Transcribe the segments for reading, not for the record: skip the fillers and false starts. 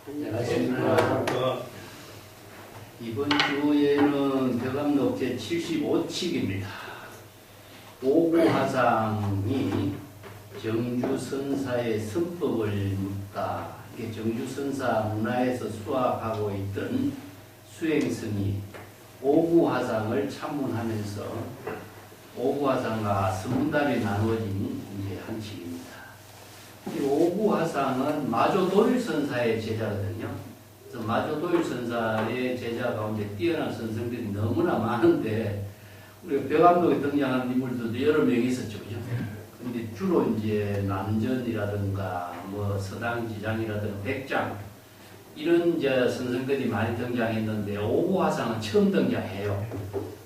안녕하십니까. 이번 주에는 벽암록 제75칙입니다. 오구화상이 정주선사의 선법을 묻다. 이게 정주선사 문화에서 수학하고 있던 수행성이 오구화상을 참문하면서 오구화상과 선문답이 나누어진 이제 한 칙입니다. 이 오구화상은 마조도일선사의 제자거든요. 그래서 마조도일선사의 제자 가운데 뛰어난 선생들이 너무나 많은데 우리가 벽암록에 등장하는 인물들도 여러 명이 있었죠, 그죠? 근데 주로 이제 남전이라든가 뭐 서당지장이라든가 백장 이런 이제 선생들이 많이 등장했는데 오구화상은 처음 등장해요.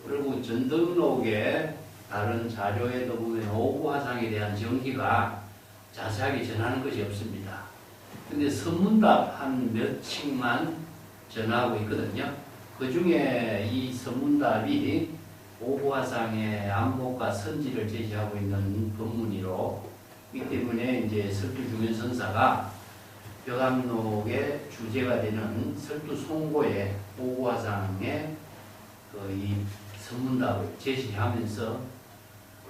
그리고 전등록의 다른 자료에도 보면 오구화상에 대한 정기가 자세하게 전하는 것이 없습니다. 근데 선문답 한 몇 칙만 전하고 있거든요. 그 중에 이 선문답이 오구화상의 안목과 선지를 제시하고 있는 법문이로, 이 때문에 이제 설두중현선사가 벽암록의 주제가 되는 설두송고의 오구화상의 이 선문답을 제시하면서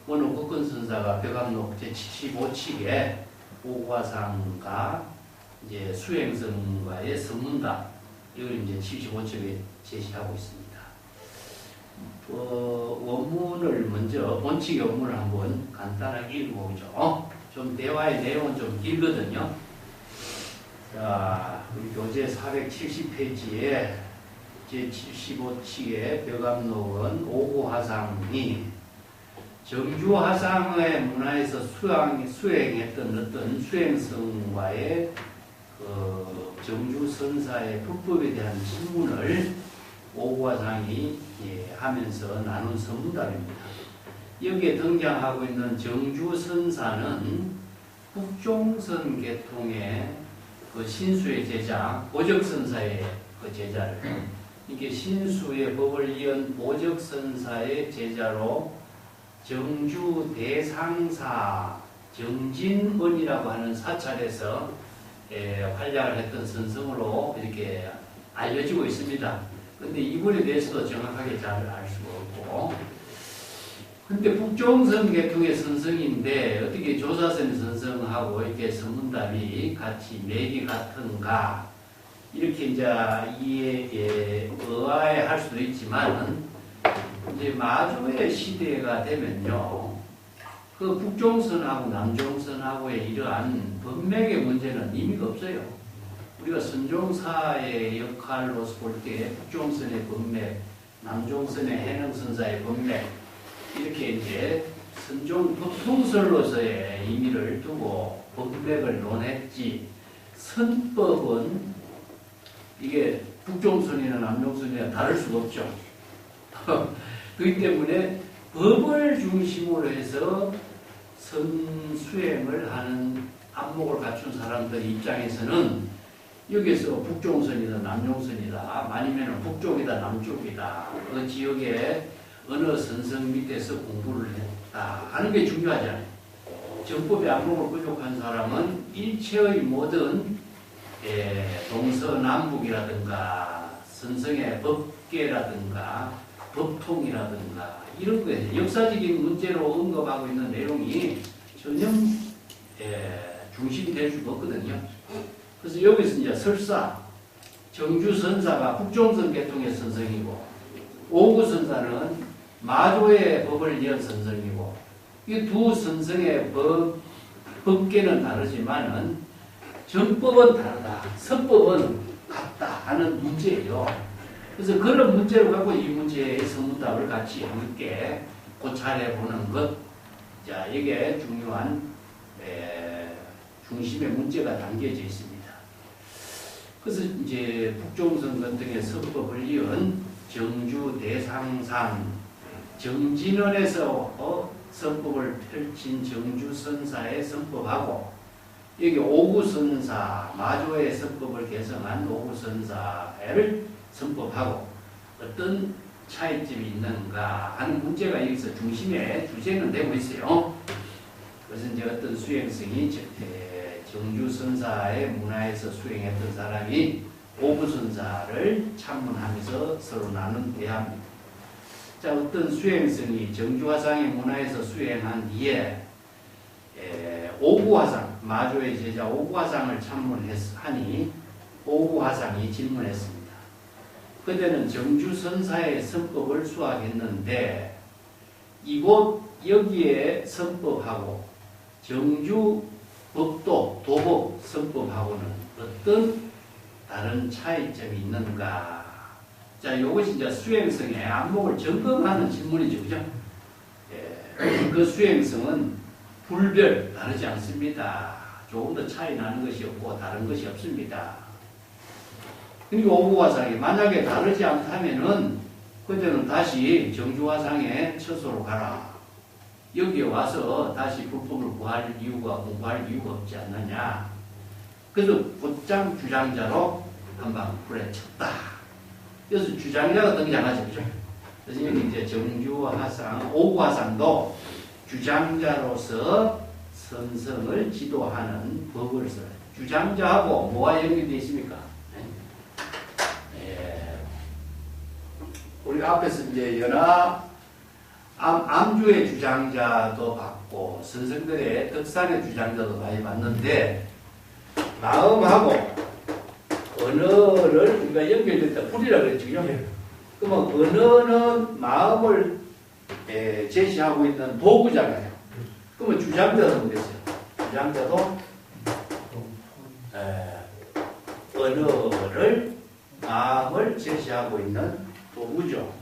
오늘 국건선사가 벽암록 제75칙에 오구화상과 이제 수행성과의 선문답, 이걸 이제 75칙에 제시하고 있습니다. 원문을 먼저, 본칙의 원문을 한번 간단하게 읽어보죠. 좀 대화의 내용은 좀 길거든요. 자, 우리 교재 470페이지에 제75칙의 벽암록은 오구화상이 정주화상의 문화에서 수행했던 어떤 수행성과의 정주선사의 불법에 대한 질문을 오구화상이 하면서 나눈 선문답입니다. 여기에 등장하고 있는 정주선사는 북종선 계통의 그 신수의 제자, 보적선사의 그 제자를, 이게 신수의 법을 이은 보적선사의 제자로 정주 대상사 정진원이라고 하는 사찰에서 활약을 했던 선성으로 이렇게 알려지고 있습니다. 근데 이분에 대해서도 정확하게 잘 알 수가 없고, 근데 북종선 계통의 선성인데 어떻게 조사선 선성하고 이렇게 선문답이 같이 맥이 같은가, 이렇게 이제 의아해할 수도 있지만, 이제 마조의 시대가 되면요, 그 북종선하고 남종선하고의 이러한 법맥의 문제는 의미가 없어요. 우리가 선종사의 역할로서 볼 때 북종선의 법맥, 남종선의 해능선사의 법맥, 이렇게 이제 선종 법통설로서의 의미를 두고 법맥을 논했지, 선법은 이게 북종선이나 남종선이나 다를 수가 없죠. 그렇기 때문에 법을 중심으로 해서 선수행을 하는 안목을 갖춘 사람들 입장에서는 여기서 북종선이다 남종선이다, 아니면 북쪽이다 남쪽이다, 그 지역에 어느 선성 밑에서 공부를 했다 하는 게 중요하잖아요. 정법의 안목을 부족한 사람은 일체의 모든 동서남북이라든가 선성의 법계라든가 법통이라든가 이런 거에 역사적인 문제로 언급하고 있는 내용이 전혀 중심이 될 수가 없거든요. 그래서 여기서 이제 설사 정주선사가 북종선 계통의 선성이고 오구선사는 마조의 법을 이은 선성이고, 이 두 선성의 법계는 다르지만은 정법은 다르다, 선법은 같다 하는 문제예요. 그래서 그런 문제를 갖고 이 문제의 선문답을 같이 함께 고찰해 보는 것, 자, 이게 중요한 중심의 문제가 담겨져 있습니다. 그래서 이제 북종선 같은 선법을 이은 정주 대상산 정진원에서 선법을 펼친 정주선사의 선법하고, 여기 오구선사 마조의 선법을 개성한 오구선사를 선법하고 어떤 차이점이 있는가 하는 문제가 여기서 중심의 주제는 되고 있어요. 그것은 이제 어떤 수행성이 정주선사의 문화에서 수행했던 사람이 오부선사를 참문하면서 서로 나눈 대화입니다. 자, 어떤 수행성이 정주화상의 문화에서 수행한 뒤에 오구화상, 마조의 제자 오구화상을 참문하니 오구화상이 질문했습니다. 그때는 정주선사의 선법을 수학했는데 이곳 여기에 선법하고 정주 법도 도법 선법하고는 어떤 다른 차이점이 있는가? 자, 이것이 이제 수행성의 안목을 점검하는 질문이죠, 그죠? 그 수행성은 불별 다르지 않습니다. 조금 더 차이 나는 것이 없고 다른 것이 없습니다. 그리고 오구화상이 만약에 다르지 않다면은 그때는 다시 정주화상의 처소로 가라. 여기에 와서 다시 불법을 공부할 이유가 없지 않느냐. 그래서 곧장 주장자로 한방 불에 쳤다. 그래서 주장자가 등장하죠. 그죠? 그래서 여기 이제 정주화상, 오구화상도 주장자로서 선성을 지도하는 법을 써요. 주장자하고 뭐가 연결되어 있습니까? 우리 앞에서 이제 연합 암주의 주장자도 봤고 선생들의 덕산의 주장자도 많이 봤는데 마음하고 언어를 우리가 연결됐다 불이라고 그랬죠. 그러면 언어는 마음을 제시하고 있는 도구잖아요. 그러면 주장자는 뭐겠어요? 주장자도 언어를 마음을 제시하고 있는 도구죠.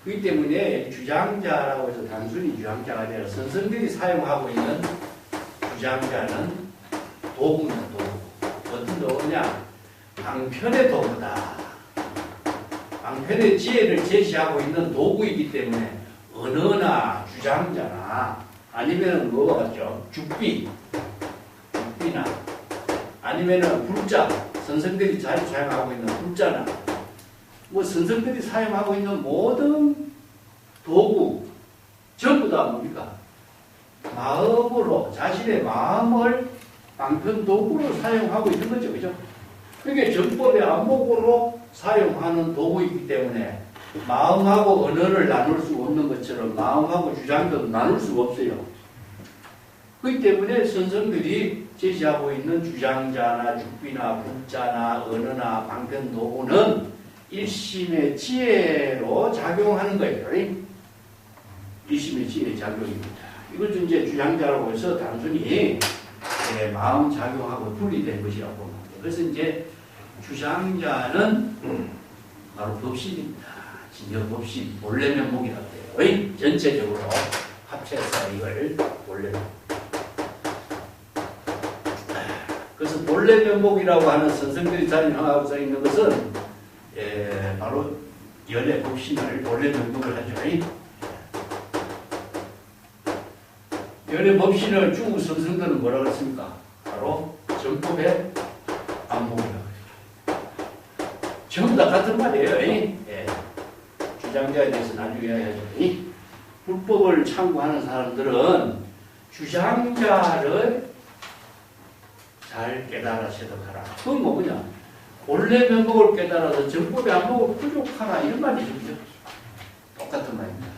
그렇기 때문에 주장자라고 해서 단순히 주장자가 아니라 선생들이 사용하고 있는 주장자는 도구입니다. 도구. 어떤 도구냐? 방편의 도구다. 방편의 지혜를 제시하고 있는 도구이기 때문에 언어나 주장자나 아니면은 뭐가 같죠? 죽비나 아니면은 불자, 선생들이 잘 사용하고 있는 불자나 뭐 선생들이 사용하고 있는 모든 도구 전부 다 뭡니까? 마음으로 자신의 마음을 방편 도구로 사용하고 있는 거죠. 그죠? 그게 정법의 안목으로 사용하는 도구이기 때문에 마음하고 언어를 나눌 수 없는 것처럼 마음하고 주장도 나눌 수가 없어요. 그렇기 때문에 선생들이 제시하고 있는 주장자나 죽비나 불자나 언어나 방편 도구는 일심의 지혜로 작용하는 거예요. 일심의 지혜의 작용입니다. 이것도 이제 주장자라고 해서 단순히 마음 작용하고 분리된 것이라고 봅니다. 그래서 이제 주장자는 바로 법신입니다. 진여 법신, 본래 면목이라고 해요. 전체적으로 합쳐서 이걸 본래 면목. 그래서 본래 면목이라고 하는 선생들이 잘 명하고 써 있는 것은 바로 연애 법신을 본래 면목을 하죠. 연애 법신을 중국 선생들은 뭐라고 했습니까? 바로 정법의 안목이라고 해요. 전부 다 같은 말이에요. 주장자에 대해서 나중에 해야죠. 불법을 참고하는 사람들은 주장자를 잘 깨달아 체득하라. 그건 뭐냐? 본래 면목을 깨달아서 정법의 안목을 부족하라. 이런 말이죠. 똑같은 말입니다.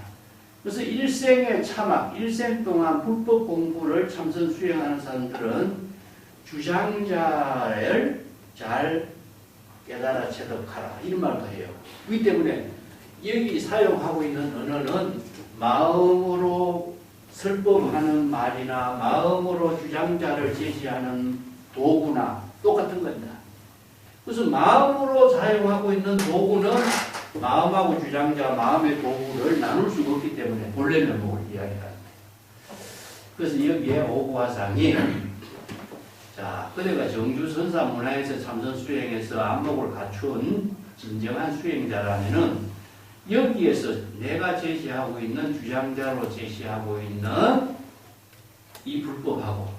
그래서 일생의 참학, 일생 동안 불법 공부를 참선 수행하는 사람들은 주장자를 잘 깨달아 체득하라. 이런 말도 해요. 그렇기 때문에 여기 사용하고 있는 언어는 마음으로 설법하는 말이나 마음으로 주장자를 제시하는 도구나 똑같은 겁니다. 그래서 마음으로 사용하고 있는 도구는 마음하고 주장자, 마음의 도구를 나눌 수가 없기 때문에 본래 면목을 이야기합니다. 그래서 여기에 오구화상이 자, 그대가 정주선사 문화에서 참선 수행해서 안목을 갖춘 진정한 수행자라면은 여기에서 내가 제시하고 있는 주장자로 제시하고 있는 이 불법하고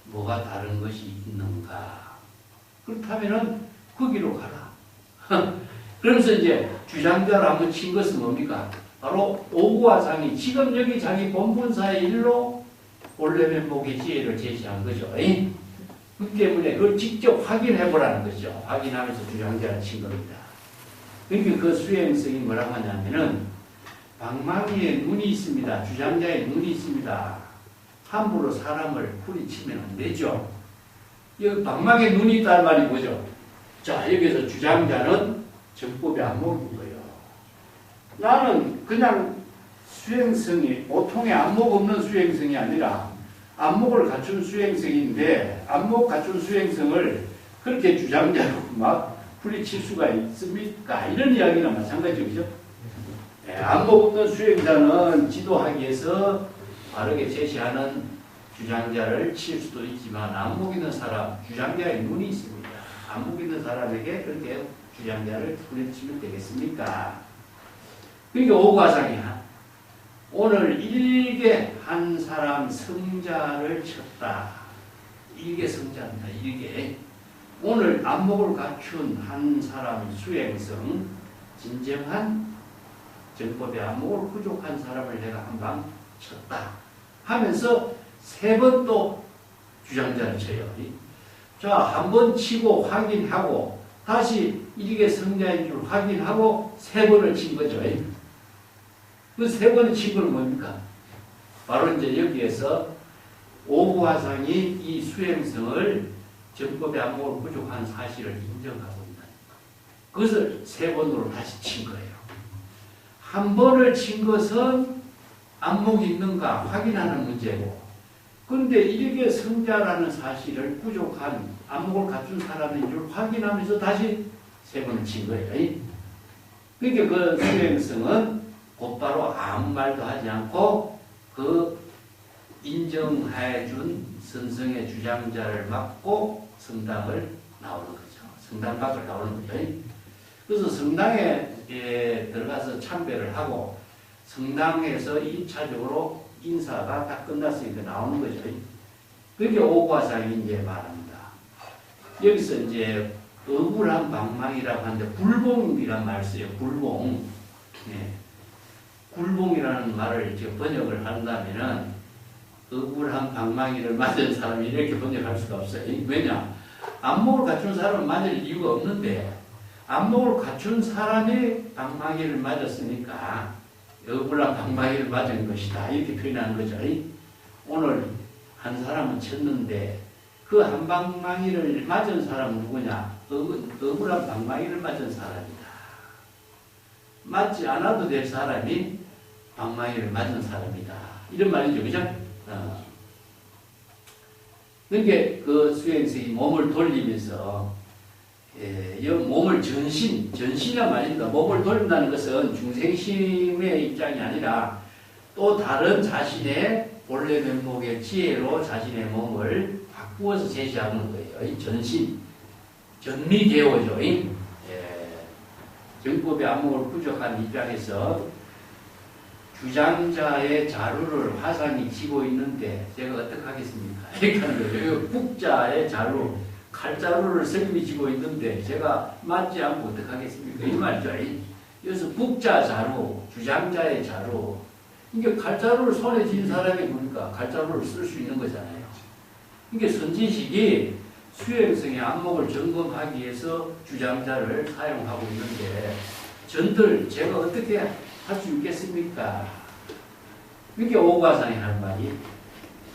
뭐가 다른 것이 있는가? 그렇다면은 거기로 가라. 그러면서 이제 주장자를 한번 친 것은 뭡니까? 바로 오구화상이 지금 여기 자기 본분사의 일로 본래 면목의 지혜를 제시한 거죠. 그렇기 그렇기 때문에 그걸 직접 확인해 보라는 거죠. 확인하면서 주장자를 친 겁니다. 그러니까 그 수행성이 뭐라고 하냐면은 방망이에 눈이 있습니다. 주장자의 눈이 있습니다. 함부로 사람을 후리치면 안 되죠. 여기 방망이에 눈이 있다는 말이 뭐죠? 자, 여기서 주장자는 정법의 안목인 거예요. 나는 그냥 수행성이 보통의 안목 없는 수행성이 아니라 안목을 갖춘 수행성인데 안목 갖춘 수행성을 그렇게 주장자로 막 후리칠 수가 있습니까? 이런 이야기랑 마찬가지죠. 네, 안목 없는 수행자는 지도하기 위해서 바르게 제시하는 주장자를 칠 수도 있지만 안목 있는 사람, 주장자의 눈이 있습니다. 안목 있는 사람에게 그렇게 주장자를 후리치면 되겠습니까? 그러니까 오과상이야. 오늘 일개 한 사람 성자를 쳤다. 일개 성자입니다. 일개. 오늘 안목을 갖춘 한 사람 수행성, 진정한 정법의 안목을 부족한 사람을 내가 한 방 쳤다. 하면서 세 번 또 주장자를 쳐요. 자, 한 번 치고 확인하고 다시 일개 성자인 줄 확인하고 세 번을 친 거죠. 그 세 번을 친 건 뭡니까? 바로 이제 여기에서 오구화상이 이 수행성을 정법의 안목을 부족한 사실을 인정하고 있다. 그것을 세 번으로 다시 친 거예요. 한 번을 친 것은 안목이 있는가 확인하는 문제고, 그런데 일개 성자라는 사실을 부족한 안목을 갖춘 사람인 줄 확인하면서 다시 세 번을 친 거예요. 그러니까 그 수행성은 곧바로 아무 말도 하지 않고 그 인정해 준 선성의 주장자를 맡고 성당을 나오는 거죠. 성당 밖을 나오는 거죠. 그래서 성당에 들어가서 참배를 하고 성당에서 1차적으로 인사가 다 끝났으니까 나오는 거죠. 그게 오과상이 이제 말합니다. 여기서 이제 억울한 방망이라고 하는데 굴봉이란 말 써요. 굴봉. 네. 굴봉이라는 말을 이제 번역을 한다면은 억울한 방망이를 맞은 사람이 이렇게 번역할 수가 없어요. 왜냐? 안목을 갖춘 사람은 맞을 이유가 없는데 안목을 갖춘 사람이 방망이를 맞았으니까 억울한 방망이를 맞은 것이다. 이렇게 표현하는 거죠. 오늘 한 사람은 쳤는데 그 한 방망이를 맞은 사람은 누구냐? 억울한 방망이를 맞은 사람이다. 맞지 않아도 될 사람이 방망이를 맞은 사람이다. 이런 말이죠. 그죠? 그러니까 그 수행성이 몸을 돌리면서 몸을 전신이란 말입니다. 몸을 돌린다는 것은 중생심의 입장이 아니라 또 다른 자신의 본래 면목의 지혜로 자신의 몸을 바꾸어서 제시하는 거예요. 이 전신, 전미개호죠. 정법의 안목을 부족한 입장에서 주장자의 자루를 화상이 쥐고 있는데 제가 어떻게 하겠습니까? 이렇게 하는 거예요. 북자의 자루, 칼자루를 스님이 쥐고 있는데 제가 맞지 않고 어떻게 하겠습니까? 이 말이죠. 여기서 북자 자루, 주장자의 자루. 이게 칼자루를 손에 쥔 사람이 보니까 칼자루를 쓸 수 있는 거잖아요. 이게 선지식이 수행성의 안목을 점검하기 위해서 주장자를 사용하고 있는데 전들 제가 어떻게 할 수 있겠습니까? 이게 오과상이 할 말이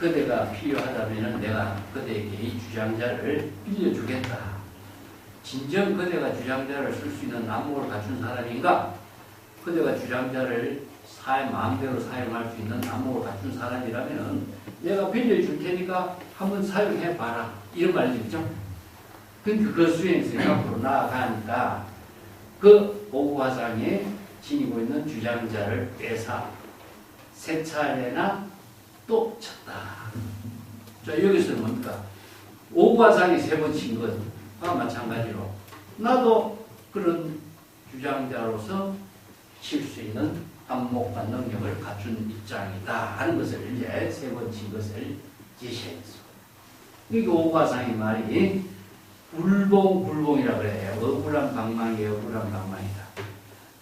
그대가 필요하다면 내가 그대에게 이 주장자를 빌려주겠다. 진정 그대가 주장자를 쓸 수 있는 안목을 갖춘 사람인가? 그대가 주장자를 마음대로 사용할 수 있는 안목을 갖춘 사람이라면 내가 빌려줄 테니까 한번 사용해봐라. 이런 말이죠. 그러니까 그 수행성이 앞으로 나아가니까 그 오구화상에 지니고 있는 주장자를 빼서 세 차례나 또 쳤다. 자, 여기서는 뭡니까? 오구화상이 세 번 친 것과 마찬가지로 나도 그런 주장자로서 칠 수 있는 안목과 능력을 갖춘 입장이다 하는 것을 이제 세 번 친 것을 제시했어. 이게 오과상의 말이 굴봉이라고 그래요. 억울한 방망이, 억울한 방망이다.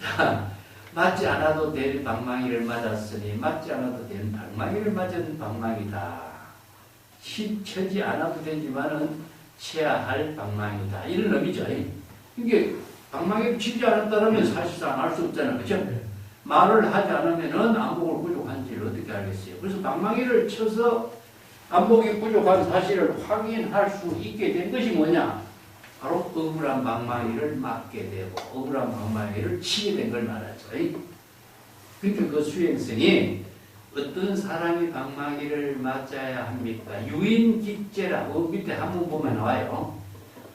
자, 맞지 않아도 될 방망이를 맞았으니 맞지 않아도 될 방망이를 맞은 방망이다. 쳐지 않아도 되지만은 쳐야 할 방망이다. 이런 의미죠. 이게 방망이를 치지 않았다면 사실상 알 수 없잖아요. 그죠? 말을 하지 않으면은 안목을 부족한지를 어떻게 알겠어요? 그래서 방망이를 쳐서 안목이 부족한 사실을 확인할 수 있게 된 것이 뭐냐? 바로 억울한 방망이를 맞게 되고 억울한 방망이를 치게 된 걸 말하죠. 그러니까 그 수행성이 어떤 사람이 방망이를 맞아야 합니까? 유인기죄라고 밑에 한문 보면 나와요.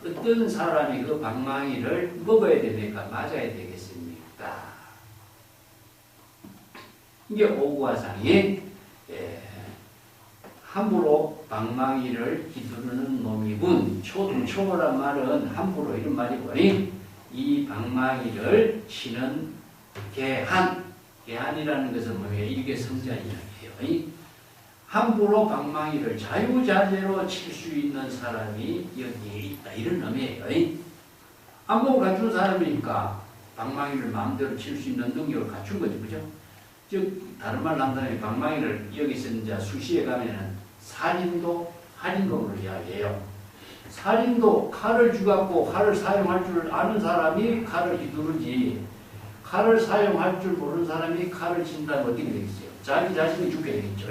어떤 사람이 그 방망이를 먹어야 됩니까? 맞아야 되겠습니까? 이게 오구화상이 함부로 방망이를 휘두르는 놈이군. 초란 말은 함부로 이런 말이고, 이 방망이를 치는 개한이라는 것은 뭐예요? 이게 성자 이야기예요. 함부로 방망이를 자유자재로 칠 수 있는 사람이 여기에 있다. 이런 의미예요. 안목을 갖춘 사람이니까 방망이를 마음대로 칠 수 있는 능력을 갖춘 거죠. 그죠? 즉, 다른 말로 한다면 방망이를 여기서 이제 수시에 가면은 살인도 할인금으로 이야기해요. 살인도 칼을 쥐갖고 칼을 사용할 줄 아는 사람이 칼을 휘두르지, 칼을 사용할 줄 모르는 사람이 칼을 친다면 어떻게 되겠어요? 자기 자신이 죽게 되겠죠.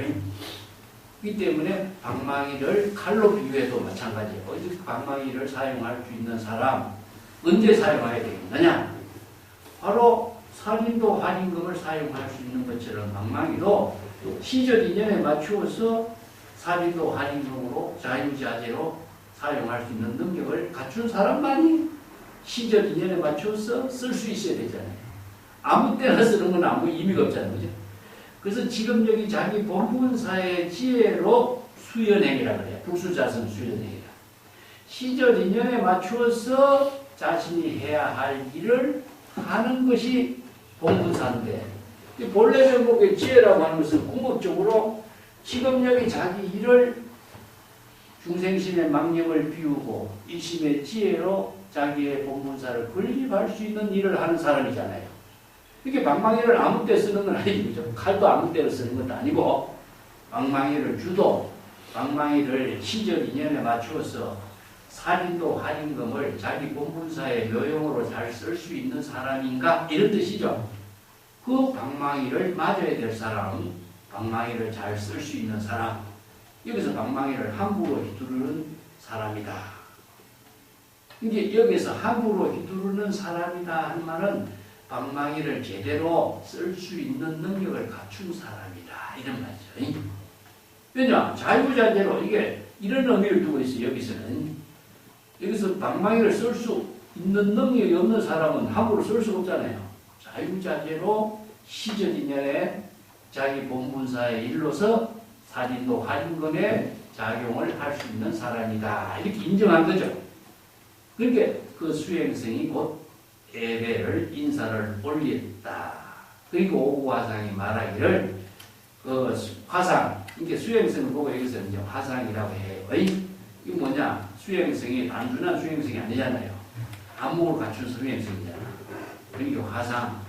이 때문에 방망이를 칼로 비유해도 마찬가지예요. 방망이를 사용할 수 있는 사람, 언제 사용해야 되겠느냐? 바로 살인도 할인금을 사용할 수 있는 것처럼 방망이도 시절 인연에 맞추어서 살인도 할인금으로 자유자재로 사용할 수 있는 능력을 갖춘 사람만이 시절 인연에 맞춰서 쓸 수 있어야 되잖아요. 아무 때나 쓰는 건 아무 의미가 없잖아요. 그죠? 그래서 지금 여기 자기 본분사의 지혜로 수연행이라 그래요. 불수자선 수연행이라. 시절 인연에 맞추어서 자신이 해야 할 일을 하는 것이 본분사인데, 본래 명목의 지혜라고 하는 것은 궁극적으로 지금 여기 자기 일을 중생심의 망념을 비우고 일심의 지혜로 자기의 본분사를 건립할 수 있는 일을 하는 사람이잖아요. 이렇게 방망이를 아무 때 쓰는 건 아니죠. 칼도 아무 때로 쓰는 것도 아니고, 방망이를 주도 방망이를 시절 인연에 맞추어서 살인도 할인금을 자기 본분사의 묘용으로 잘 쓸 수 있는 사람인가? 이런 뜻이죠. 그 방망이를 맞아야 될 사람, 방망이를 잘 쓸 수 있는 사람, 여기서 방망이를 함부로 휘두르는 사람이다. 이게 여기서 함부로 휘두르는 사람이다 한 말은 방망이를 제대로 쓸 수 있는 능력을 갖춘 사람이다. 이런 말이죠. 왜냐? 자유자재로 이게 이런 의미를 두고 있어요. 여기서 방망이를 쓸 수 있는 능력이 없는 사람은 함부로 쓸 수 없잖아요. 자유자재로 시절 인연에 자기 본분사의 일로서 살인도 할인금에 작용을 할 수 있는 사람이다. 이렇게 인정한 거죠. 그러니까 그 수행성이 곧 예배를 인사를 올렸다. 그리고 오구화상이 말하기를 그 화상, 이게 수행성을 보고 여기서 이제 화상이라고 해요. 이게 뭐냐? 수행성이 단순한 수행성이 아니잖아요. 안목을 갖춘 수행성이잖아. 그러니까 화상,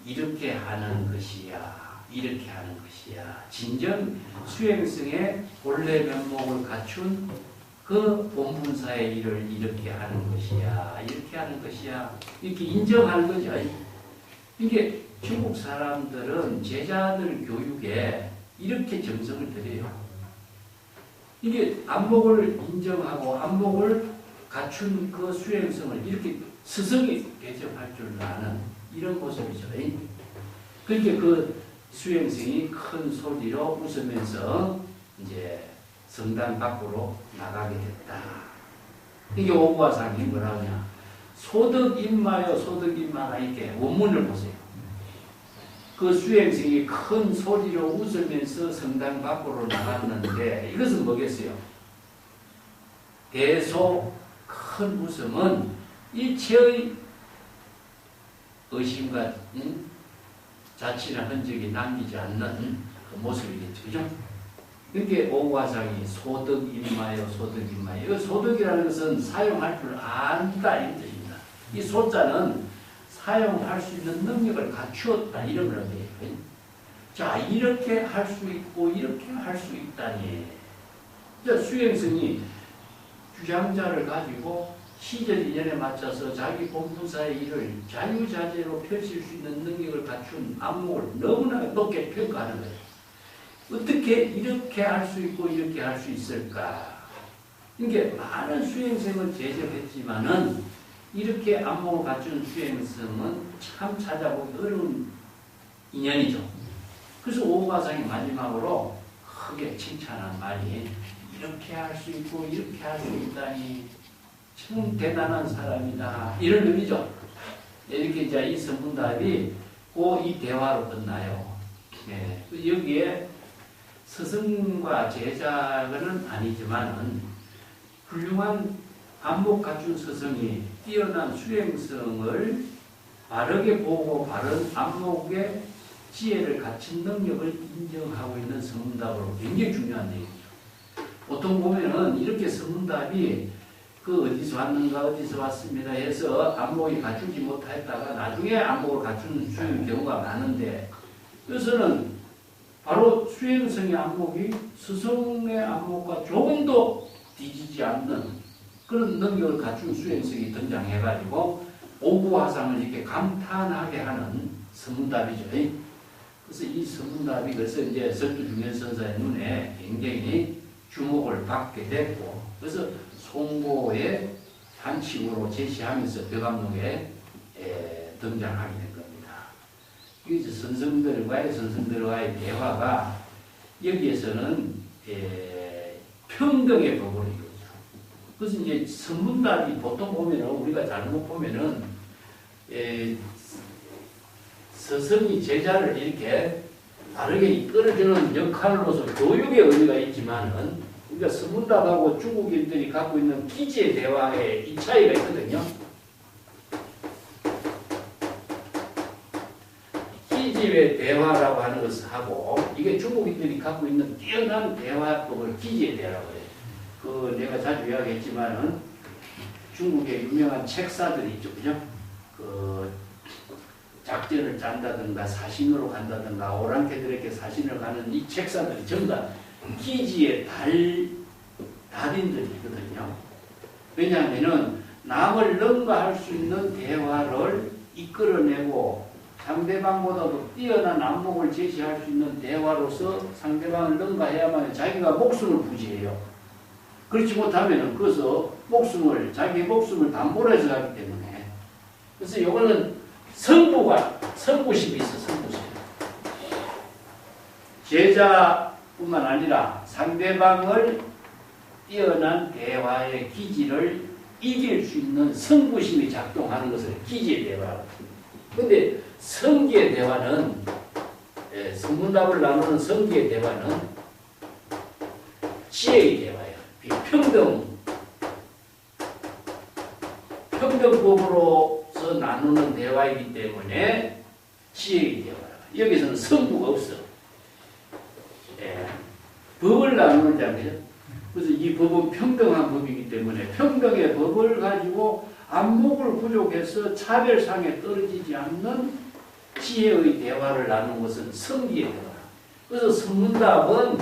이렇게 하는 것이야. 이렇게 하는 것이야. 진정 수행성의 본래 면목을 갖춘 그 본분사의 일을 이렇게 하는 것이야. 이렇게 하는 것이야. 이렇게 인정하는 거죠. 이게 중국 사람들은 제자들 교육에 이렇게 정성을 들여요. 이게 안목을 인정하고 안목을 갖춘 그 수행성을 이렇게 스승이 대접할 줄 아는 이런 모습이죠. 그러니까 그 수행성이 큰 소리로 웃으면서 이제 성당 밖으로 나가게 됐다. 이게 오구화상이 뭐라 하냐? 소득임마요, 소득임마가 이렇게 원문을 보세요. 그 수행성이 큰 소리로 웃으면서 성당 밖으로 나갔는데 이것은 뭐겠어요? 대소 큰 웃음은 일체의 의심과 자취나 흔적이 남기지 않는 그 모습이겠죠. 그죠? 그렇게 오구화상이 소득임마요, 소득임마요. 이 소득이라는 것은 사용할 줄 안다 이런 뜻입니다. 이 소자는 사용할 수 있는 능력을 갖추었다 이런 의미예요. 자, 이렇게 할 수 있고 이렇게 할 수 있다니. 자, 수행성이 주장자를 가지고 시절 인연에 맞춰서 자기 본분사의 일을 자유자재로 펼칠 수 있는 능력을 갖춘 안목을 너무나 높게 평가하는 거예요. 어떻게 이렇게 할 수 있고 이렇게 할 수 있을까? 이게 많은 수행성을 제적했지만은 이렇게 안목을 갖춘 수행성은 참 찾아보기 어려운 인연이죠. 그래서 오가상이 마지막으로 크게 칭찬한 말이 이렇게 할 수 있고 이렇게 할 수 있다니 참 대단한 사람이다. 이런 의미죠. 이렇게 이제 이 선문답이 이 대화로 끝나요. 네. 여기에 스승과 제자는 아니지만은 훌륭한 안목 갖춘 스승이 뛰어난 수행성을 바르게 보고 바른 안목의 지혜를 갖춘 능력을 인정하고 있는 선문답으로 굉장히 중요한 얘기죠. 보통 보면은 이렇게 선문답이 어디서 왔는가 어디서 왔습니다 해서 안목이 갖추지 못했다가 나중에 안목을 갖춘 경우가 많은데 여기서는 바로 수행성의 안목이 스승의 안목과 조금도 뒤지지 않는 그런 능력을 갖춘 수행성이 등장해가지고 오구화상을 이렇게 감탄하게 하는 선문답이죠. 그래서 이 선문답이 그래서 이제 설두중현선사의 눈에 굉장히 주목을 받게 됐고 그래서 송고의 한칙으로 제시하면서 벽암록에 등장하게 된 겁니다. 이게 선생들과의 대화가 여기에서는 평등의 법으로 이루어져. 그래서 이제 선문답이 보통 보면은 우리가 잘못 보면은 스승이 제자를 이렇게 다르게 이끌어주는 역할로서 교육의 의미가 있지만은 우리가 선문답하고 중국인들이 갖고 있는 기지의 대화에 이 차이가 있거든요. 기지의 대화라고 하는 것을 하고 이게 중국인들이 갖고 있는 뛰어난 대화법을 기지의 대화라고 해요. 내가 자주 이야기했지만은 중국의 유명한 책사들이 있죠, 그죠? 작전을 짠다든가 사신으로 간다든가 오랑캐들에게 사신을 가는 이 책사들이 전부 다 기지의 달인들이거든요. 왜냐하면은 남을 능가할 수 있는 대화를 이끌어내고 상대방보다도 뛰어난 안목을 제시할 수 있는 대화로서 상대방을 능가해야만 자기가 목숨을 부지해요. 그렇지 못하면은 그래서 자기 목숨을 담보로 해서 가기 때문에 그래서 이거는 성부심이 있어, 성부심. 제자뿐만 아니라 상대방을 뛰어난 대화의 기지를 이길 수 있는 성부심이 작동하는 것을 기지의 대화라고 합니다. 근데 성기의 대화는, 성문답을 나누는 성기의 대화는 지혜의 대화예요. 평등법으로서 나누는 대화이기 때문에 지혜의 대화라. 여기서는 성부가 없어. 법을 나누는 자입니다. 그래서 이 법은 평등한 법이기 때문에 평등의 법을 가지고 안목을 부족해서 차별상에 떨어지지 않는 지혜의 대화를 나누는 것은 성기의 대화. 그래서 선문답은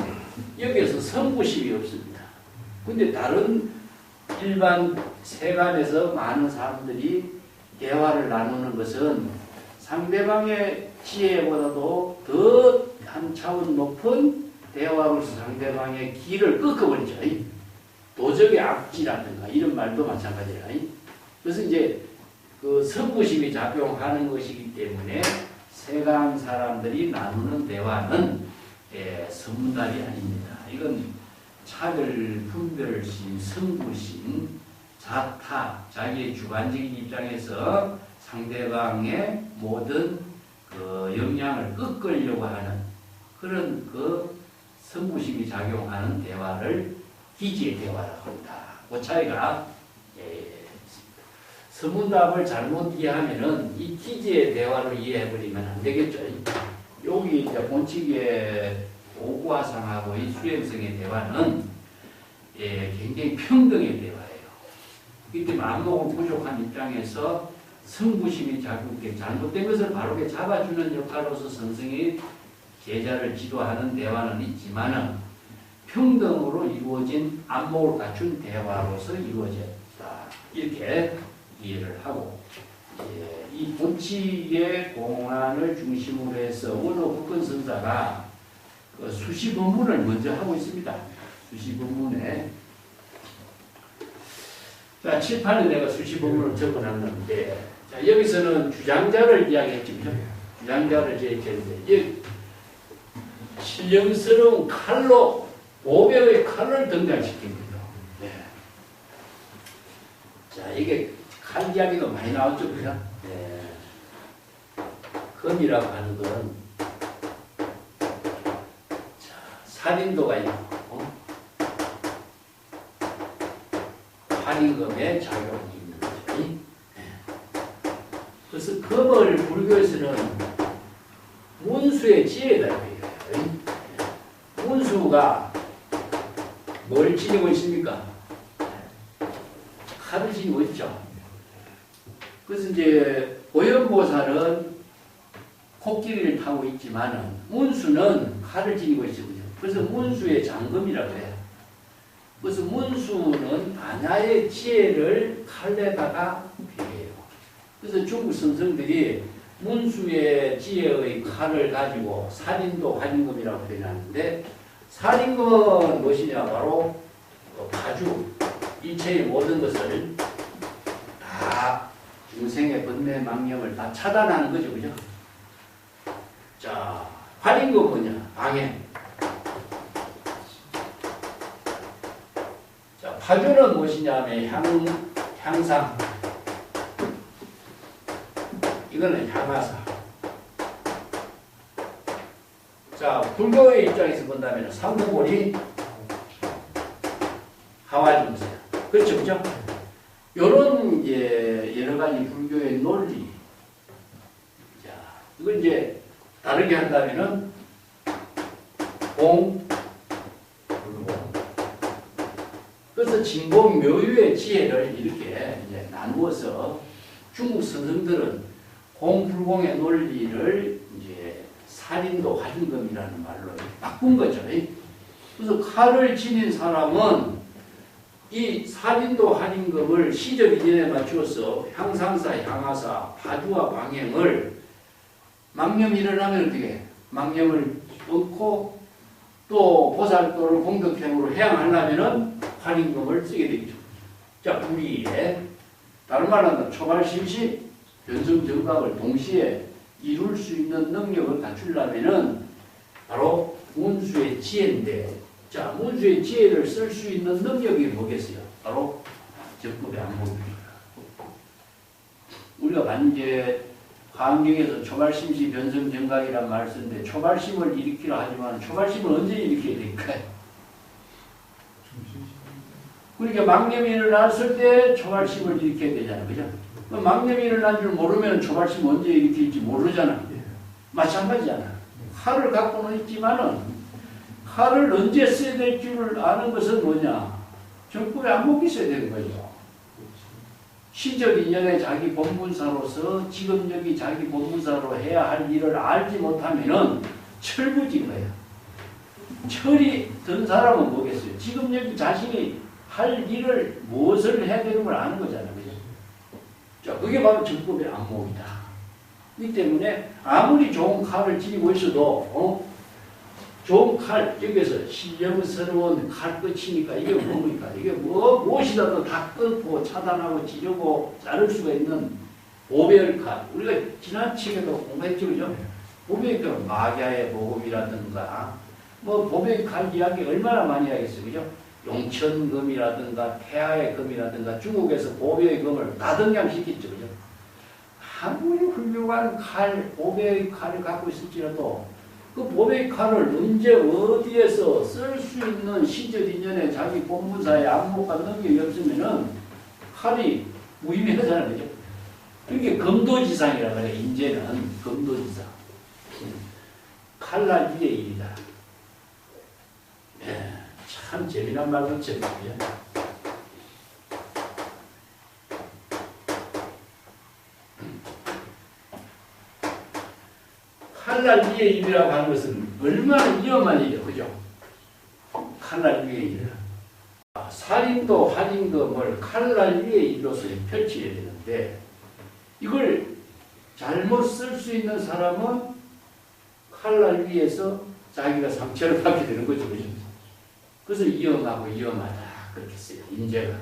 여기에서 성부심이 없습니다. 근데 다른 일반 세간에서 많은 사람들이 대화를 나누는 것은 상대방의 지혜보다도 더 한 차원 높은 대화로서 상대방의 기를 꺾어버리죠. 도적의 악지라든가 이런 말도 마찬가지라. 그래서 이제 그 성부심이 작용하는 것이기 때문에 세간 사람들이 나누는 대화는 선문답이 아닙니다. 이건 차별, 분별심, 성부심, 자타, 자기의 주관적인 입장에서 상대방의 모든 그 영향을 꺾으려고 하는 그런 그 성부심이 작용하는 대화를 기지의 대화라고 합니다. 그 차이가 선문답을 잘못 이해하면은 이 기지의 대화로 이해해버리면 안 되겠죠. 여기 이제 본칙의 오구화상하고 이 수행성의 대화는 굉장히 평등의 대화예요. 이때 안목은 부족한 입장에서 성부심이 작용돼 잘못된 것을 바르게 잡아주는 역할로서 선생이 제자를 지도하는 대화는 있지만은 평등으로 이루어진 안목을 갖춘 대화로서 이루어졌다. 이렇게 이해를 하고 이 본칙의 공안을 중심으로 해서 원어 국권 선사가 그 수시 본문을 먼저 하고 있습니다. 수시 본문에 자 7, 8에 내가 수시 본문을 적어놨는데 자, 여기서는 주장자를 이야기했죠. 주장자를 제기했는데 신령스러운 칼로 500의 칼을 등장시킵니다. 네. 자, 이게 칼 이야기도 많이 나왔죠, 그죠? 네. 검이라고 하는 건, 자, 살인도가 있고, 살인검의 작용이 있는 거죠. 네. 그래서 검을 불교에서는 문수의 지혜라고 해요. 문수가 뭘 지니고 있습니까? 칼을 지니고 있죠. 그래서 이제 오연보살은 코끼리를 타고 있지만은 문수는 칼을 지니고 있거든요. 그래서 문수의 장검이라고 해요. 그래서 문수는 반야의 지혜를 칼에다가 비교해요. 그래서 중국 선생들이 문수의 지혜의 칼을 가지고 살인도 활인검이라고 표현하는데 살인검은 무엇이냐? 바로 파주, 일체의 모든 것을 다 중생의 번뇌 망념을 다 차단하는 거죠. 그죠? 자, 활인검은 뭐냐? 방해. 자, 파주는 무엇이냐 하면 향상. 이거는 향하사. 자, 불교의 입장에서 본다면 상고볼이 하와중세. 그렇죠, 그죠? 요런 이제 여러 가지 불교의 논리. 자, 이걸 이제 다르게 한다면은 공, 불공. 그래서 진공 묘유의 지혜를 이렇게 이제 나누어서 중국 선생들은 공불공의 논리를 이제 살인도 활인검이라는 말로 바꾼 거죠. 그래서 칼을 지닌 사람은 이 살인도 활인검을 시적 인연에 맞추어서 향상사, 향하사, 파주와 방행을 망념이 일어나면 어떻게 망념을 얻고 또 보살도를 공덕행으로 해양하려면은 활인검을 쓰게 되겠죠. 자, 불이에 다른 말로 하면 초발심시 변성정각을 동시에 이룰 수 있는 능력을 갖추려면은 바로 문수의 지혜인데, 자, 문수의 지혜를 쓸 수 있는 능력이 뭐겠어요? 바로 적법의 안목입니다. 우리가 반제 화엄경에서 초발심시 변성정각이란 말을 쓰는데 초발심을 일으키라 하지만 초발심을 언제 일으켜야 될까요? 그러니까 망념이 일어났을 때 초발심을 일으켜야 되잖아요. 그죠? 망념이 일어난 줄 모르면 초발심 언제 일으킬지 모르잖아. 마찬가지잖아. 칼을 갖고는 있지만은 칼을 언제 써야 될 줄을 아는 것은 뭐냐? 적법에 안목이 있어야 되는 거죠. 시적 인연의 자기 본분사로서 지금적이 자기 본분사로 해야 할 일을 알지 못하면은 철부진 거야. 철이 든 사람은 뭐겠어요? 지금적이 자신이 할 일을 무엇을 해야 되는 걸 아는 거잖아요. 그죠? 자, 그게 바로 적법의 안목이다. 이 때문에 아무리 좋은 칼을 지니고 있어도 좋은 칼, 여기서 신령스러운 칼끝이니까 이게 뭡니까? 이게 무엇이라도 다 끊고 차단하고 찌르고 자를 수가 있는 보별칼. 우리가 지나치게도 공부했죠, 그죠? 보별칼, 마갸의 보급이라든가, 뭐 보별칼 이야기 얼마나 많이 하겠어요, 그죠? 용천검이라든가, 태하의 검이라든가, 중국에서 보별의 검을 다 등장시켰죠, 그죠? 아무리 훌륭한 칼, 보별의 칼을 갖고 있을지라도 그 보배의 칼을 언제 어디에서 쓸 수 있는 시적 인연에 자기 본문사의 안목과 능력이 없으면은 칼이 무의미하잖아요. 그죠? 그게 검도지상이라고 해요. 인제는 검도지상. 칼날 위의 일이다. 네, 참 재미난 말 같죠. 칼날 위의 일이라고 하는 것은 얼마나 위험한 일이에요. 그죠? 칼날 위에 일을. 살인도 살인금을 칼날 위에 일로서 펼쳐야 되는데 이걸 잘못 쓸 수 있는 사람은 칼날 위에서 자기가 상처를 받게 되는 거죠. 그래서 위험하고 위험하다 그렇게 써요. 인재가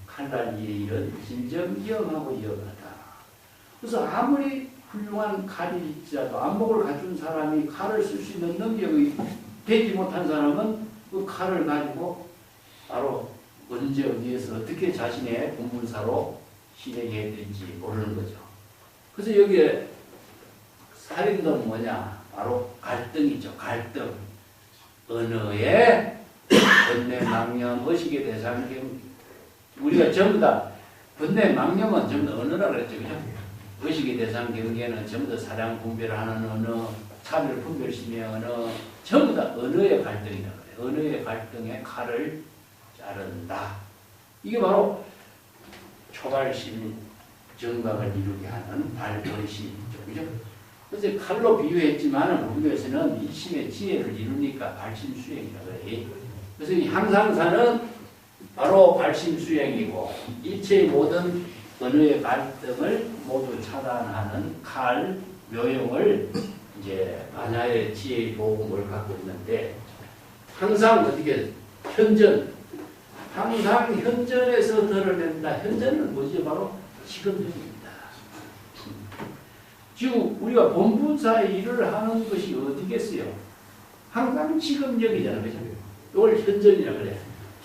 칼날 위에 일은 진정 위험하고 위험하다. 그래서 아무리 훌륭한 칼이 있자도 안목을 갖춘 사람이 칼을 쓸 수 있는 능력이 되지 못한 사람은 그 칼을 가지고 바로 언제 어디에서 어떻게 자신의 본분사로 실행해야 되는지 모르는 거죠. 그래서 여기에 살인도 뭐냐? 바로 갈등이죠. 갈등. 언어의 번뇌망념, 의식의 대상 경계. 우리가 전부 다 번뇌망념은 전부 다 언어라 그랬죠. 그죠? 의식의 대상 경계는 전부 다 사량 분별하는 언어, 차별 분별심의 언어, 전부 다 언어의 갈등이라 그래요. 언어의 갈등에 칼을 자른다. 이게 바로 초발심 정각을 이루게 하는 발버리심이죠. 그죠? 그래서 칼로 비유했지만 우리에서는 일심의 지혜를 이루니까 발심수행이라고 해요. 그래서 이 항상사는 바로 발심수행이고 일체의 모든 언어의 갈등을 모두 차단하는 칼, 묘용을 이제 만야의 지혜의 도움을 갖고 있는데 항상 어떻게 현전, 항상 현전에서 드러낸다. 현전은 뭐지? 바로 지금력입니다. 지금 우리가 본분사의 일을 하는 것이 어디겠어요? 항상 지금력이잖아요. 그죠? 이걸 현전이라고 그래요.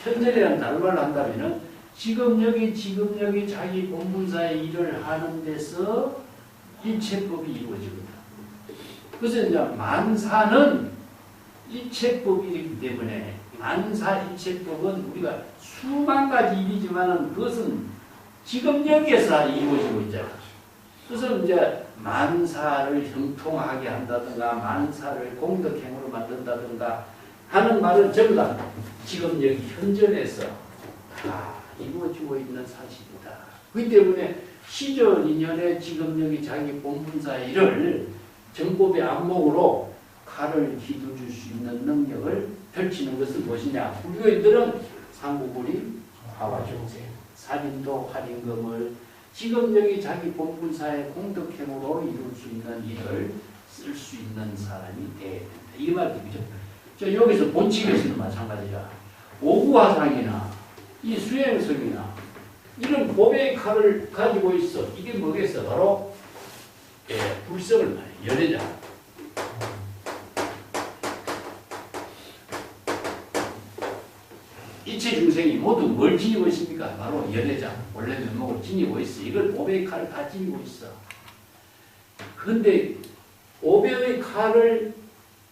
현전이라는 다른 말로 한다면은 지금력이 자기 본분사의 일을 하는 데서 일체법이 이루어집니다. 그래서 이제 만사는 일체법이기 때문에 만사 일체법은 우리가 수만 가지 일이지만 그것은 지금력에서 이루어지고 있잖아. 그래서 이제 만사를 형통하게 한다든가 만사를 공덕행으로 만든다든가 하는 말은 전부 다 지금력이 현전에서 다 이루어지고 있는 사실이다. 그렇기 때문에 시전 인연의 지금력이 자기 본분사의 일을 정법의 안목으로 칼을 기도줄 수 있는 능력을 펼치는 것은 무엇이냐? 불교인들은 상구불이 화화종세, 살인도 활인금을 지금력이 자기 본분사의 공덕행으로 이룰 수 있는 일을 쓸 수 있는 사람이 돼야 된다. 이 말이죠. 자, 여기서 본칙에서는 마찬가지야. 오구화상이나 이 수행성이나 이런 법의 칼을 가지고 있어. 이게 뭐겠어? 바로 불성을 말해. 열애자. 일체 중생이 모두 뭘 지니고 있습니까? 바로 열애자, 원래 면목을 지니고 있어. 이걸 오배의 칼을 다 지니고 있어. 그런데 오배의 칼을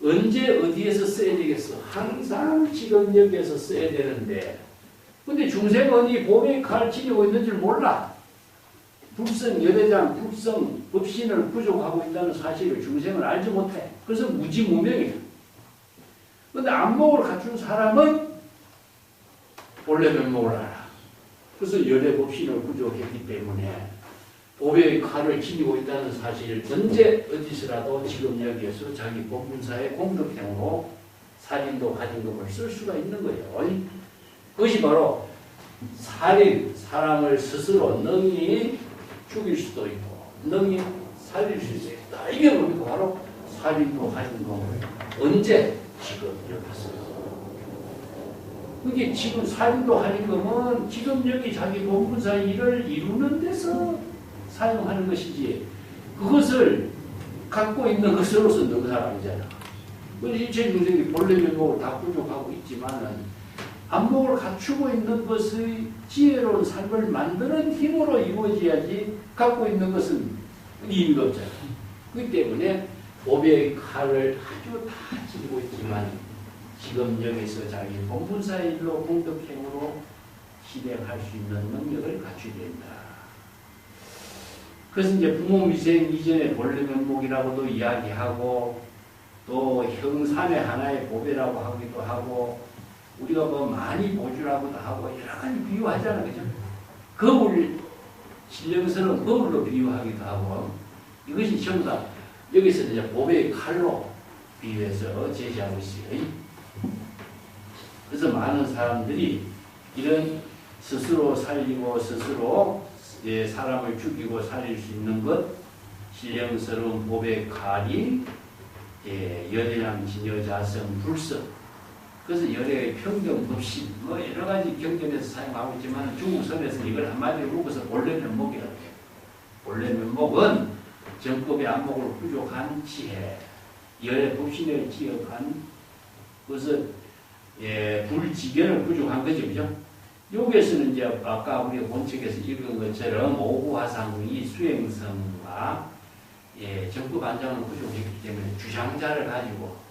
언제 어디에서 써야 되겠어? 항상 지금력에서 써야 되는데 근데 중생은 어디 오배의 칼을 지니고 있는 줄 몰라. 불성, 열애장, 불성, 법신을 부족하고 있다는 사실을 중생은 알지 못해. 그래서 무지무명이야. 그런데 안목을 갖춘 사람은 본래 면목을 알아. 그래서 열애 법신을 부족했기 때문에 오배의 칼을 지니고 있다는 사실을 언제 어디서라도 지금 여기에서 자기 본분사의 공덕행으로 살인도 활인금을 쓸 수가 있는 거예요. 그것이 바로 살인, 사람을 스스로 능히 죽일 수도 있고 능히 살릴 수도 있다. 이게 뭡니까? 바로 살인도 활인금을 언제? 지금 여기서. 그게 지금 살인도 활인금은 지금 여기 자기 본분사의 일을 이루는 데서 사용하는 것이지 그것을 갖고 있는 것으로서 능사가 아니잖아. 그래서 일체 중생이 본래 면목을 다 부족하고 있지만은 안목을 갖추고 있는 것의 지혜로운 삶을 만드는 힘으로 이루어져야지 갖고 있는 것은 의미가 없잖아. 그렇기 때문에 오배의 칼을 아주 다 지니고 있지만 지금 여기서 자기 본분사의 일로 공덕행으로 실행할 수 있는 능력을 갖추게 된다. 그래서 이제 부모미생 이전의 본래 면목이라고도 이야기하고 또 형산의 하나의 보배라고 하기도 하고 우리가 뭐 많이 보주라고도 하고 여러 가지 비유하잖아. 그죠? 거울, 신령서는 거울로 비유하기도 하고 이것이 전부 다 여기서 이제 보배의 칼로 비유해서 제시하고 있어요. 그래서 많은 사람들이 이런 스스로 살리고 스스로 사람을 죽이고 살릴 수 있는 것, 신령스러운 법의 가리, 열애양 진여자성 불성. 그래서 열애의 평등 법신, 뭐 여러 가지 경전에서 사용하고 있지만 중국선에서는 이걸 한마디로 묶어서 본래 면목이라고 해요. 본래 면목은 정법의 안목으로 부족한 지혜, 열애 법신을 지역한 그것은 불지견을 부족한 거죠, 그죠? 여기에서는 이제 아까 우리가 본책에서 읽은 것처럼 오구화상이 수행성과 정법 안장은 부족했기 때문에 주장자를 가지고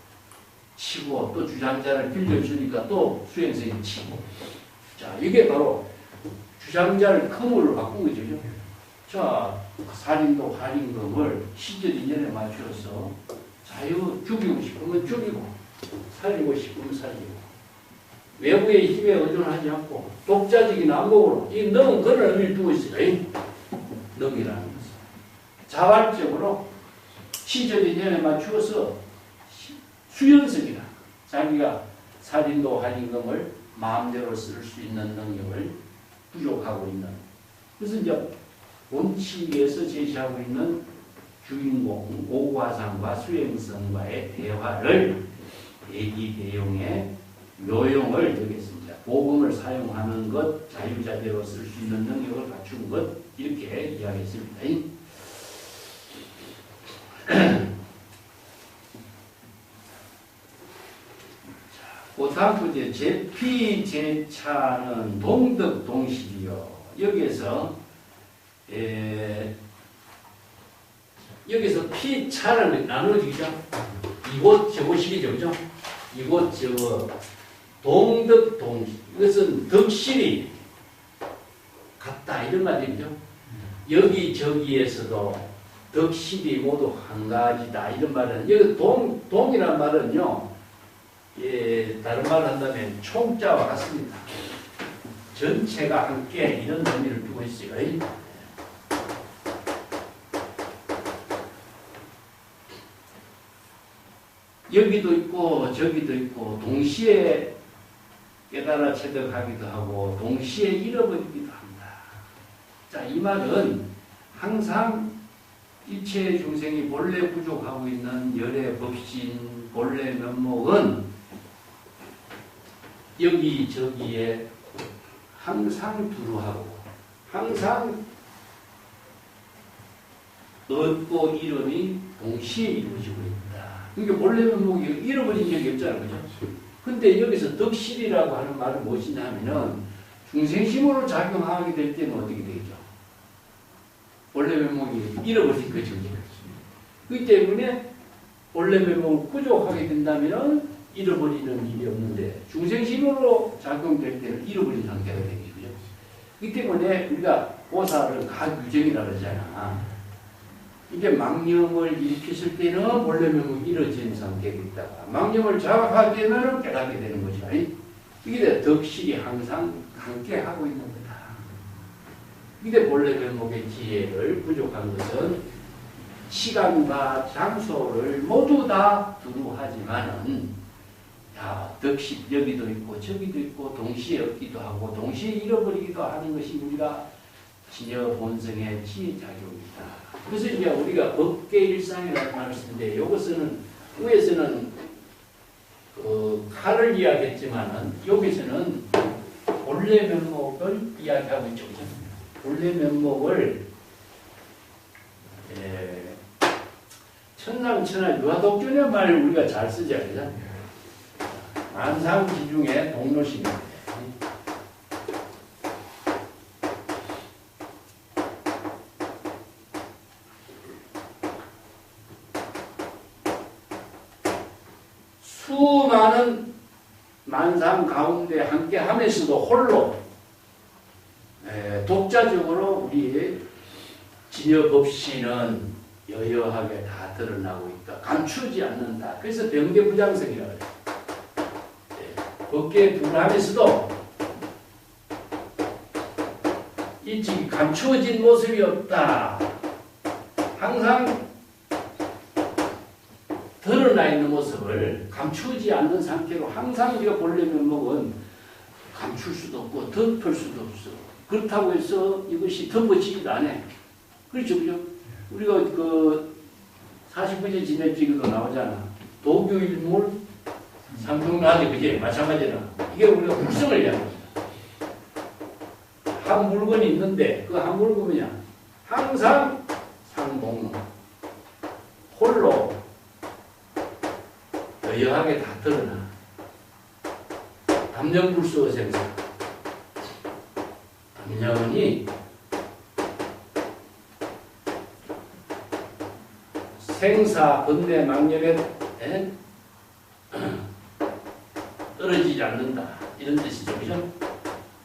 치고 또 주장자를 빌려주니까 또 수행성이 치고. 자, 이게 바로 주장자를 금으로 바꾼 거죠. 자, 살인도 할인금을 시절 인연에 맞춰서 자유 죽이고 싶으면 죽이고 살리고 싶으면 살리고 외부의 힘에 의존하지 않고 독자적인 안목으로 이 능은 그런 의미를 두고 있어요. 능이라는 것은 자발적으로 시절 인연에 맞추어서 수연성이다. 자기가 살인도 할인금을 마음대로 쓸 수 있는 능력을 부족하고 있는. 그래서 이제 본칙에서 제시하고 있는 주인공 오구화상과 수행성과의 대화를 대기대용의 묘용을 여기했습니다. 복음을 사용하는 것, 자유자재로 쓸 수 있는 능력을 갖춘 것 이렇게 이야기했습니다. 그 다음 문제 제피제차는 동덕동실이요. 여기서 피차를 나누어지죠. 이곳 저곳이죠, 그죠? 이곳 저곳 동덕동실. 이것은 덕실이 같다 이런 말이죠. 여기저기에서도 덕실이 모두 한 가지다 이런 말은 여기 동이란 말은요. 다른 말을 한다면 총자와 같습니다. 전체가 함께 이런 의미를 두고 있어요. 여기도 있고 저기도 있고 동시에 깨달아 체득하기도 하고 동시에 잃어버리기도 한다. 자, 이 말은 항상 일체 중생이 본래 부족하고 있는 열애 법신 본래 면목은 여기저기에 항상 두루하고 항상 얻고 잃음이 동시에 이루어지고 있다. 그러니까 본래 면목이 잃어버린 적이 없잖아요. 그죠? 근데 여기서 덕실이라고 하는 말은 무엇이냐 하면은 중생심으로 작용하게 될 때는 어떻게 되죠? 본래 면목이 잃어버린 거죠. 그렇기 때문에 본래 면목을 부족하게 된다면 잃어버리는 일이 없는데 중생심으로 작용될 때는 잃어버린 상태가 되겠죠. 그렇기 때문에 우리가 보살을 가규정이라고 그러잖아. 이게 망념을 일으켰을 때는 본래 면목이 잃어진 상태에 있다가 망념을 자각할 때는 깨닫게 되는 거죠. 이게 덕실이 항상 함께 하고 있는 거다. 이게 본래 면목의 지혜를 부족한 것은 시간과 장소를 모두 다 두루하지만은 덕실 여기도 있고 저기도 있고 동시에 얻기도 하고 동시에 잃어버리기도 하는 것이 우리가 진여 본성의 지혜작용이다. 그래서 이제 우리가 법계 일상이라는 말을 쓰는데 이것은 위에서는 칼을 이야기했지만은 여기서는 본래 면목을 이야기하고 있죠. 본래 면목을 천상천하 유화독존의 말을 우리가 잘 쓰지 않냐? 만상지중의 동로심입니다. 수많은 만상 가운데 함께 하면서도 홀로 독자적으로 우리의 진여법신은 여여하게 다 드러나고 있다. 감추지 않는다. 그래서 병대부장성이라고 해요. 법계에 불하면서도 일찍 감추어진 모습이 없다. 항상 드러나 있는 모습을 감추지 않는 상태로 항상 우리가 본래 면목은 감출 수도 없고 덮을 수도 없어. 그렇다고 해서 이것이 덮어지지도 않아. 그렇죠, 그죠? 우리가 그 49제 진행지기도 나오잖아. 도교일물 상통나지, 그게 마찬가지라. 이게 우리가 불성을 이야기합니다. 한 물건이 있는데 그 한 물건이냐? 항상 상봉 홀로 여여하게 다 드러나. 담력불수의 생사. 담력이 생사 번뇌 망념에 떨어지지 않는다. 이런 뜻이죠. 그죠?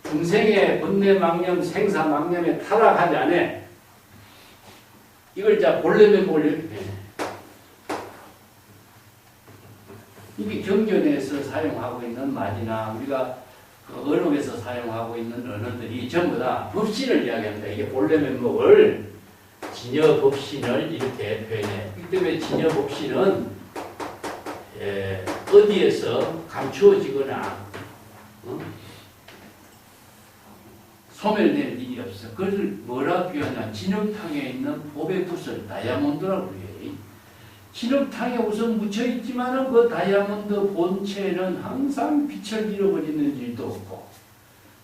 중생의 번뇌 망념, 생사 망념에 타락하지 않아. 이걸 자 본래 면목을 이렇게 해. 이게 경전에서 사용하고 있는 말이나 우리가 그 언어에서 사용하고 있는 언어들이 전부 다 법신을 이야기합니다. 이게 본래 면목을 진여 법신을 이렇게 표현해. 그 때문에 진여 법신은 어디에서 감추어지거나 소멸될 일이 없어. 그걸 뭐라 표현하냐? 진흙탕에 있는 보배 구슬, 다이아몬드라고 그래요. 진흙탕에 우선 묻혀있지만은 그 다이아몬드 본체는 항상 빛을 잃어버리는 일도 없고,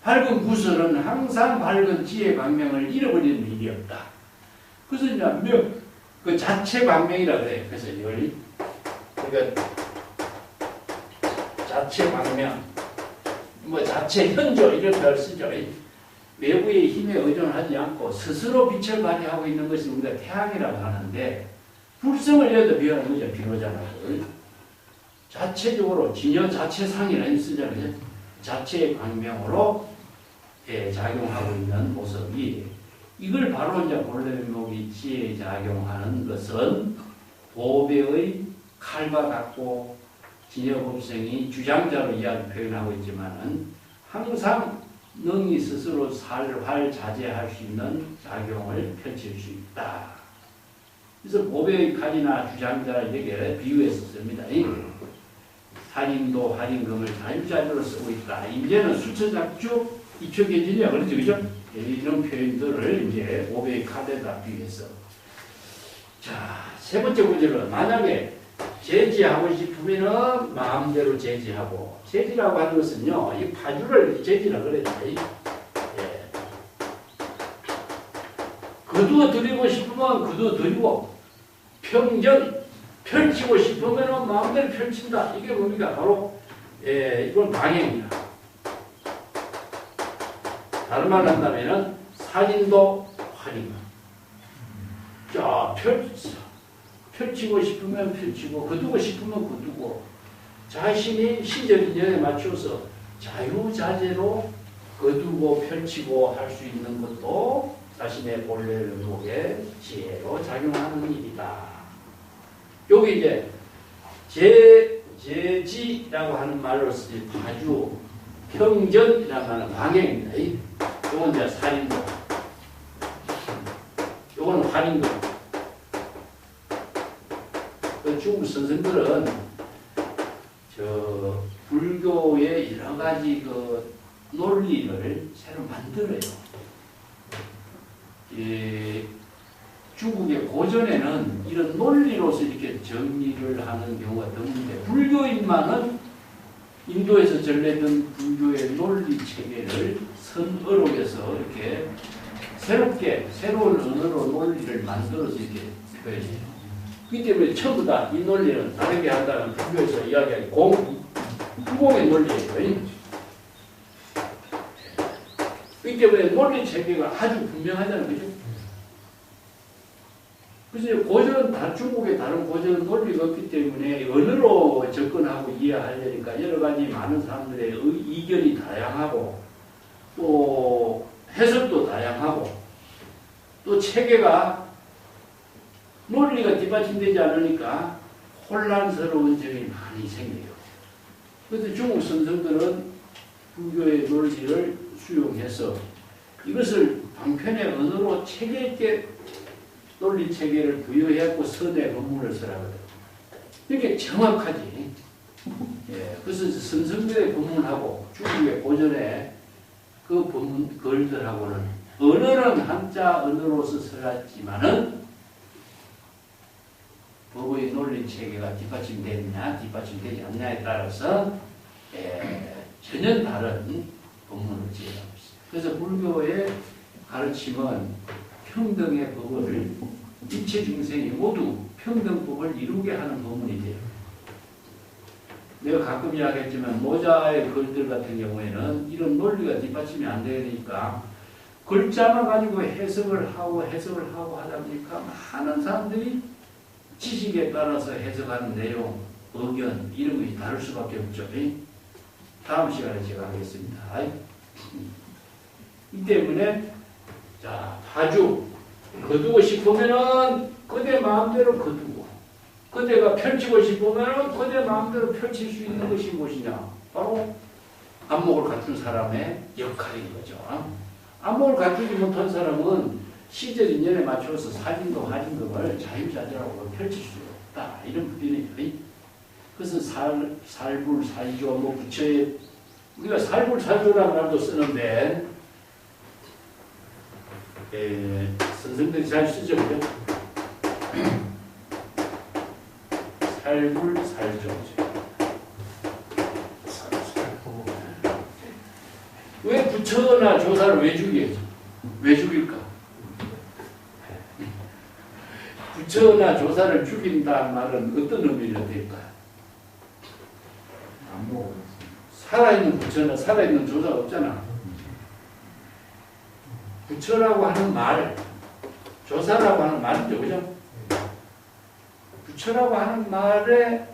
밝은 구슬은 항상 밝은 지혜 광명을 잃어버리는 일이 없다. 그래서 이제 그 자체 광명이라 그래요. 그래서 이걸 그러니까 자체 광명, 뭐 자체 현조 이런 표현을 쓰죠. 외부의 힘에 의존하지 않고 스스로 빛을 발휘하고 있는 것이 우리가 태양이라고 하는데, 불성을 여기다 비유하는 거죠. 비로자라고. 자체적으로 진여 자체상이라는 쓰잖아요. 자체의 광명으로 작용하고 있는 모습이, 이걸 바로 이제 본래 면목이 지혜에 작용하는 것은 보배의 칼과 같고, 진여 법성이 주장자로 이야기 표현하고 있지만은 항상 능히 스스로 활자제할 수 있는 작용을 펼칠 수 있다. 그래서 보배의 칼이나 주장자 이렇게 비유해서 씁니다. 살인도 활임금을 자유자재로 쓰고 있다. 이제는 수처작주 이초계진이야. 그렇죠, 그죠? 이런 표현들을 이제 보배의 칼에다 비유해서. 자, 세 번째 문제는 만약에 제지하고 싶으면은 마음대로 제지하고, 제지라고 하는 것은요, 이 파주를 제지라 그래요. 거두어드리고 싶으면 거두어드리고, 평전 펼치고 싶으면 마음대로 펼친다. 이게 뭡니까? 바로 이건 방해입니다. 다른 말로 한다면 살인도 활임. 자, 펼치고 싶으면 펼치고, 거두고 싶으면 거두고, 자신이 시적인 여에 맞춰서 자유자재로 거두고 펼치고 할 수 있는 것도 자신의 본래 면목의 지혜로 작용하는 일이다. 여기 이제 제지라고 하는 말로 쓰지 파주, 평전이라고 하는 방해입니다. 이건 이제 살인도, 이건 활인도. 그 중국 선생들은 저 불교의 여러 가지 그 논리를 새로 만들어요. 중국의 고전에는 이런 논리로서 이렇게 정리를 하는 경우가 드문데, 불교인만은 인도에서 전래된 불교의 논리 체계를 선어록에서 이렇게 새롭게 새로운 언어로 논리를 만들어서 이렇게 표현해요. 그렇기 때문에 전부 다 이 논리는 다르게 한다는 불교에서 이야기하는 불공의 논리예요. 그렇기 때문에 논리 체계가 아주 분명하다는 거죠. 그래서 고전, 중국의 다른 고전은 논리가 없기 때문에 언어로 접근하고 이해하려니까 여러 가지 많은 사람들의 이견이 다양하고, 또 해석도 다양하고, 또 체계가 논리가 뒷받침되지 않으니까 혼란스러운 점이 많이 생겨요. 그런데 중국 선생들은 불교의 논리를 수용해서 이것을 방편의 언어로 체계 있게 논리 체계를 부여해갖고 선의 논문을 쓰라거든. 이게 정확하지. 예, 그래서 선성들의 법문하고 중국의 고전의 그 법문 글들하고는 언어는 한자 언어로서 써놨지만은 법의 논리 체계가 뒷받침되느냐 뒷받침되지 않느냐에 따라서 전혀 다른 법문을 지어가고 있어요. 그래서 불교의 가르침은 평등의 법을 일체 중생이 모두 평등법을 이루게 하는 법문이 돼요. 내가 가끔 이야기했지만 모자의 글들 같은 경우에는 이런 논리가 뒷받침이 안 되니까 글자만 가지고 해석을 하고 하다 보니까 많은 사람들이 지식에 따라서 해석하는 내용, 의견 이런 것이 다를 수밖에 없죠. 다음 시간에 제가 하겠습니다. 이 때문에 자 파주 거두고 싶으면은 그대 마음대로 거두고 그대가 펼치고 싶으면은 그대 마음대로 펼칠 수 있는 것이 무엇이냐? 바로 안목을 갖춘 사람의 역할인 거죠. 안목을 갖추지 못한 사람은 시절 인연에 맞춰서 사진도 화진도를 자유자재로 펼칠 수 없다. 이런 부분이에요. 그래서 살불살조 뭐 부처에 우리가 살불살조라는 말도 쓰는데 선생들이 잘 쓰죠, 그죠? 살불살조. 왜 부처나 조사를 왜 죽이겠죠? 왜 죽일까? 부처나 조사를 죽인다는 말은 어떤 의미를 댈까요? 살아있는 부처나 살아있는 조사가 없잖아. 부처라고 하는 말, 조사라고 하는 말이죠, 그죠? 부처라고 하는 말에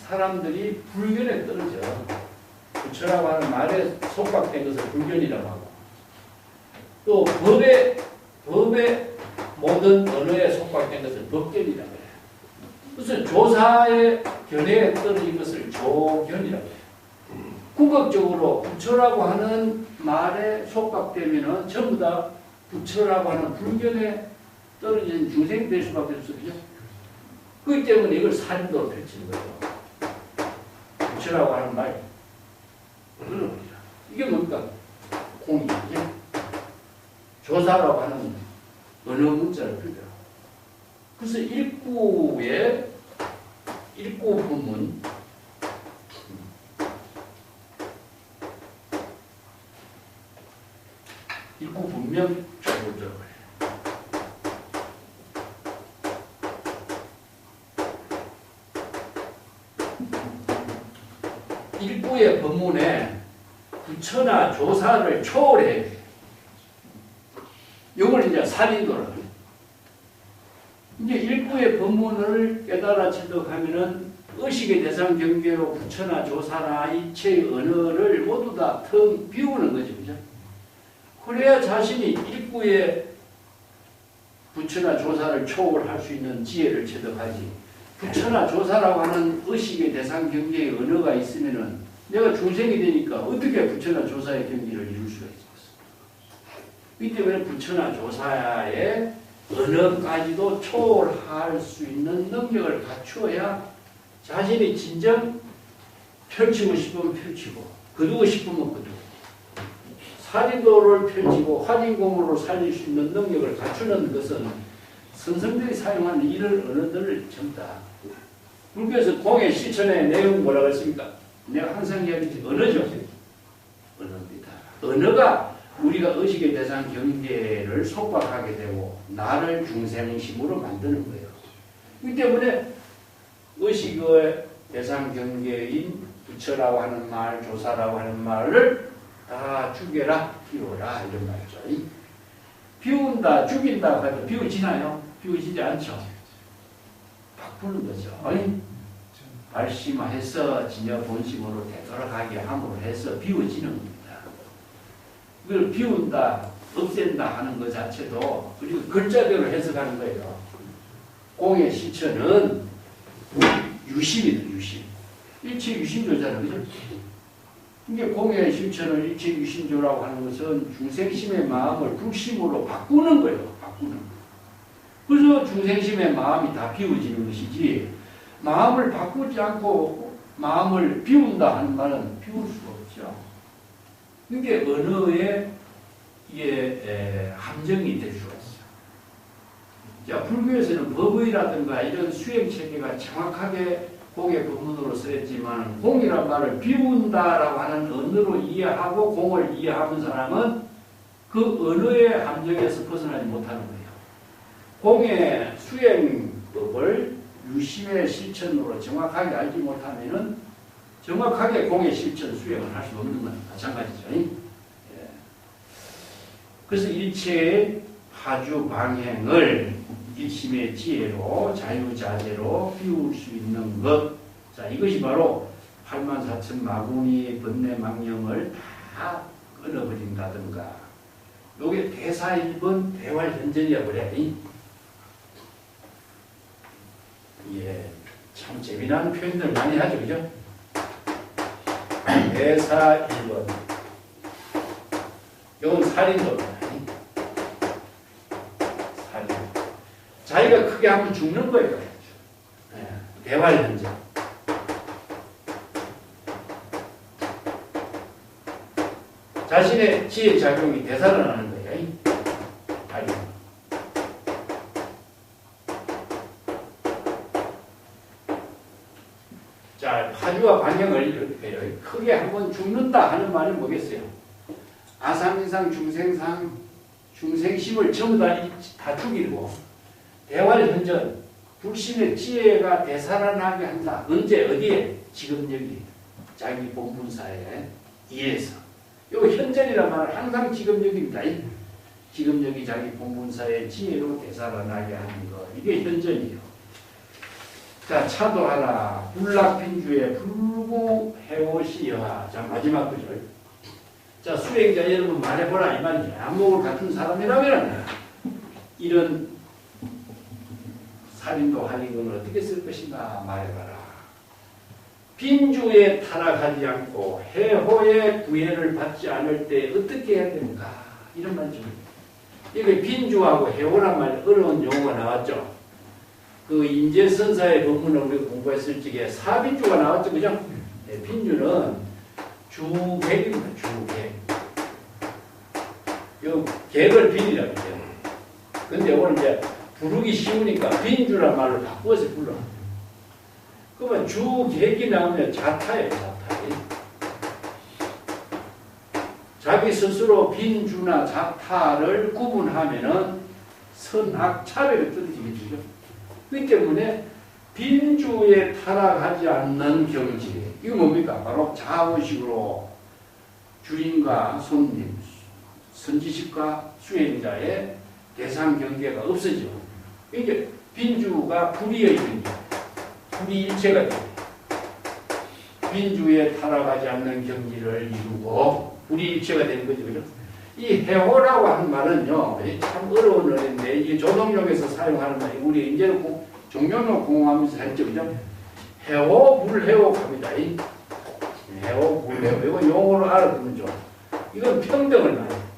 사람들이 불견에 떨어져. 부처라고 하는 말에 속박된 것을 불견이라고 하고, 또 법의 모든 언어에 속박된 것을 법견이라고 해요. 그래서 조사의 견해에 떨어진 것을 조견이라고 해요. 궁극적으로 부처라고 하는 말에 속박되면은 전부 다 부처라고 하는 불견에 떨어진 중생이 될 수밖에 없거든요. 그렇기 때문에 이걸 살인도로 펼치는 거죠. 부처라고 하는 말. 이게 뭡니까? 공이죠. 조사라고 하는 언어 문자를 표현하고. 그래서 일구 법문, 일구 분명 조보죠. 일구의 법문에 부처나 조사를 초월해야 돼. 이걸 이제 살인도라고 해요. 이제 일구의 법문을 깨달아 체득하면은 의식의 대상 경계로 부처나 조사나 이체의 언어를 모두 다 텅 비우는 거죠. 그죠? 그래야 자신이 일구의 부처나 조사를 초월할 수 있는 지혜를 체득하지. 부처나 조사라고 하는 의식의 대상 경계의 언어가 있으면은 내가 중생이 되니까 어떻게 부처나 조사의 경계를 이룰 수가 있겠어. 이 때문에 부처나 조사의 언어까지도 초월할 수 있는 능력을 갖추어야 자신이 진정 펼치고 싶으면 펼치고 거두고 싶으면 거두고 살인도를 펼치고 화진공으로 살릴 수 있는 능력을 갖추는 것은 선성들이 사용하는 이런 언어들을 전부 다 불교에서 공의 실천의 내용 뭐라고 했습니까? 내가 항상 이야기했지 언어죠. 언어입니다. 언어가 우리가 의식의 대상 경계를 속박하게 되고 나를 중생심으로 만드는 거예요. 이 때문에 의식의 대상 경계인 부처라고 하는 말, 조사라고 하는 말을 다 죽여라, 비워라 이런 말이죠. 비운다, 죽인다 하면 비워지나요? 비워지지 않죠. 바꾸는 거죠. 발심해서 진여 본심으로 되돌아가게 함으로 해서 비워지는 겁니다. 그걸 비운다, 없앤다 하는 것 자체도 그리고 글자대로 해석하는 거예요. 공의 실천은 유심이다, 유심. 일체 유심조잖아요, 그죠? 이게 공의 실천을 일체 유심조라고 하는 것은 중생심의 마음을 불심으로 바꾸는 거예요, 바꾸는 거. 그래서 중생심의 마음이 다 비워지는 것이지, 마음을 바꾸지 않고 마음을 비운다 하는 말은 비울 수가 없죠. 이게 언어의 이게 함정이 될 수가 있어요. 자, 불교에서는 법의라든가 이런 수행 체계가 정확하게 공의 법문으로 쓰였지만 공이란 말을 비운다라고 하는 언어로 이해하고 공을 이해하는 사람은 그 언어의 함정에서 벗어나지 못하는 거예요. 공의 수행법을 유심의 실천으로 정확하게 알지 못하면은 정확하게 공의 실천 수행을 할 수 없는 건 마찬가지죠. 예. 그래서 일체의 파주 방행을 일심의 지혜로 자유자재로 비울 수 있는 것. 자, 이것이 바로 84,000 마구니 번뇌망령을 다 끊어버린다든가. 요게 대사 1번 대활현전이라고 그래. 예, 참 재미난 표현들 많이 하죠, 그죠? 대사 1번. 이건 살인도입니다. 살인. 자기가 크게 하면 죽는 거예요. 예, 대활현전. 자신의 지혜 작용이 되살아나는 거예요. 자, 파주와 방향을 이렇게 해요. 크게 한번 죽는다 하는 말이 뭐겠어요? 아상인상 중생상 중생심을 전부 다 죽이고 대활현전 불신의 지혜가 되살아나게 한다. 언제 어디에? 지금 여기 자기 본분사에 이해서. 요 현전이란 말은 항상 지금 여기입니다. 지금 여기 자기 본분사의 지혜로 되살아나게 하는 것. 이게 현전이에요. 자, 차도하라 불락빈주의 불구해오시여. 자, 마지막 구절. 자, 수행자 여러분 말해보라 이 말이죠. 안목을 갖춘 사람이라면 이런 살인도 할인을 어떻게 쓸 것인가 말해봐라. 빈주에 타락하지 않고 해호의 구애를 받지 않을 때 어떻게 해야 됩니까? 이런 말이죠. 이게 빈주하고 해호란 말 어려운 용어가 나왔죠. 그 인재선사의 법문을 우리가 공부했을 적에 사빈주가 나왔죠, 그죠? 네, 빈주는 주객입니다, 주객. 요 객을 빈이라고 해요. 근데 오늘 이제 부르기 쉬우니까 빈주란 말로 바꿔서 불러. 그러면 주객이 나오면 자타예요, 자타. 자기 스스로 빈주나 자타를 구분하면은 선악 차별이 떨어지겠죠. 그렇기 때문에 빈주에 타락하지 않는 경지. 이거 뭡니까? 바로 좌우식으로 주인과 손님, 선지식과 수행자의 대상 경계가 없어져. 이게 빈주가 불의의 경계. 불이일체가 됩니다. 빈주에 타락하지 않는 경지를 이루고 불이일체가 되는 거죠. 그죠? 이 해호라고 하는 말은요, 참 어려운 언어인데, 이게 조동용에서 사용하는 말이, 우리 이제는 종교용 공부하면서 했죠. 그죠? 해호, 불해호 합니다. 해호, 불해호. 이거 용어로 알아두면 좋아. 이건 평등을 말해요.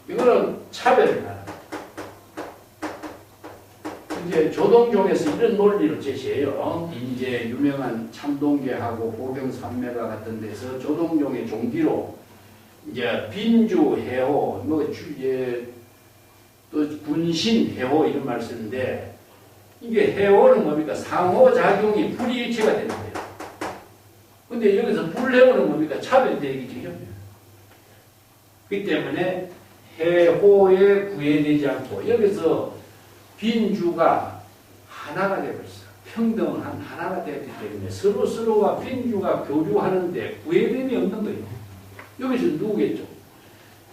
이거는 차별을 말해요. 이제 조동종에서 이런 논리를 제시해요. 이제 유명한 참동계하고 호경산매가 같은 데서 조동종의 종기로 이제 빈주 해호, 또 군신 해호 이런 말 쓰는데, 이게 해호는 뭡니까? 상호작용이 불이일체가 되는 거예요. 근데 여기서 불해호는 뭡니까? 차별되기죠. 그렇기 때문에 해호에 구애되지 않고 여기서 빈주가 하나가 되어버렸어. 평등한 하나가 되었기 때문에 서로서로가 빈주가 교류하는데 구애됨이 없는 거예요. 여기서 누구겠죠?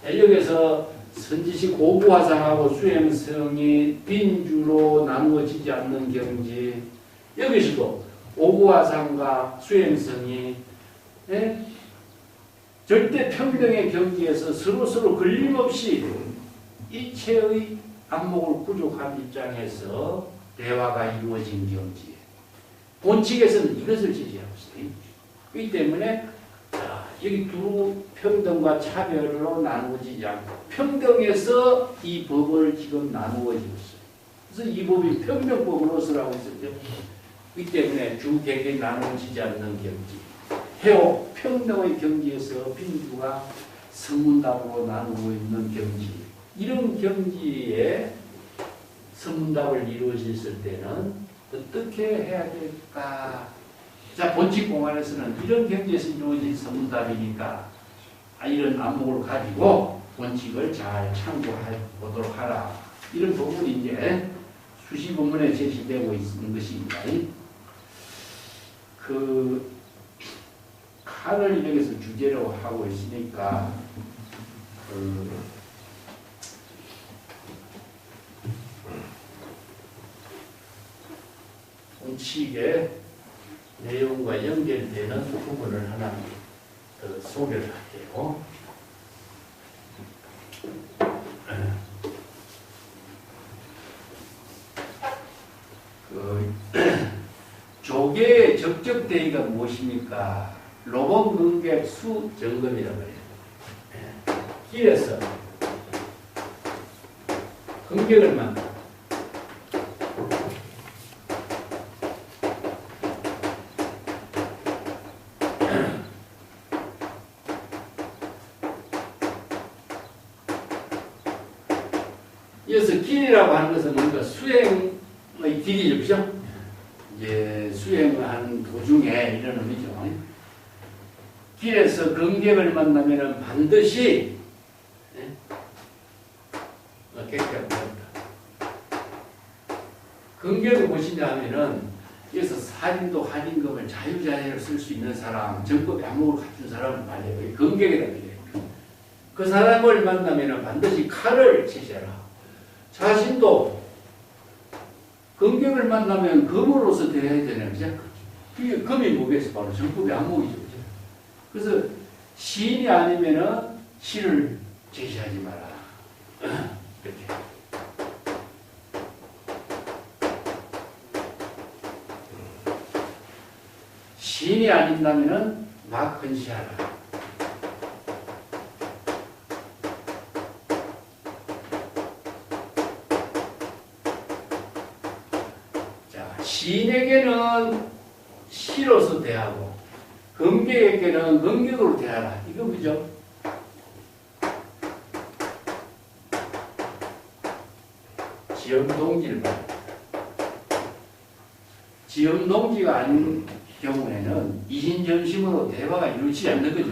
여기서 선지식 고부화상하고 수행성이 빈주로 나누어지지 않는 경지. 여기서도 오부화상과 수행성이 절대 평등의 경지에서 서로서로 걸림없이 일체의 안목을 부족한 입장에서 대화가 이루어진 경지. 본칙에서는 이것을 제시하고 있어요. 그렇기 때문에 여기 두 평등과 차별로 나누어지지 않고 평등에서 이 법을 지금 나누어지고 있어요. 그래서 이 법이 평등법으로서라고 있었죠. 이 때문에 주객이 나누어지지 않는 경지. 해옥 평등의 경지에서 빈주가 선문답으로 나누고 있는 경지. 이런 경지에 선문답을 이루어졌을 때는 어떻게 해야 될까? 자, 본칙공안에서는 이런 경지에서 이루어진 선문답이니까 이런 안목을 가지고 본칙을 잘 참고해 보도록 하라. 이런 부분이 이제 수시 본문에 제시되고 있는 것입니다. 그 칼을 여기서 주제로 하고 있으니까 본칙의 내용과 연결되는 부분을 하나 더 소개를 할게요. 조계의 적적 대의가 무엇입니까? 로번 근객 수 점검이라고 해요. 길에서 근객을 만나. 이어서 길이라고 하는 것은 뭔가 수행의 길이죠, 그죠? 이제 수행을 하는 도중에 이런 의미죠. 길에서 근객을 만나면 반드시 객격합니다. 근객은 무엇이냐 하면은 여기서 살인도 할인금을 자유자재로 쓸 수 있는 사람, 정법에 안목을 갖춘 사람을 말해요. 근객이라고 해요. 그 사람을 만나면 반드시 칼을 제시하라. 자신도 근객을 만나면 검으로서 대해야 되는 거죠. 그게 검이 뭐겠어? 바로 정법의 안목이죠. 그래서 시인이 아니면은 시를 제시하지 마라. 이렇게. 시인이 아닌다면은 막 헌시하라. 시인에게는 시로서 대하고 검객에게는 검객으로 대하라. 이거 그죠? 지엄동지를 봐. 지엄동지가 아닌 경우에는 이신전심으로 대화가 이루어지지 않는 거죠.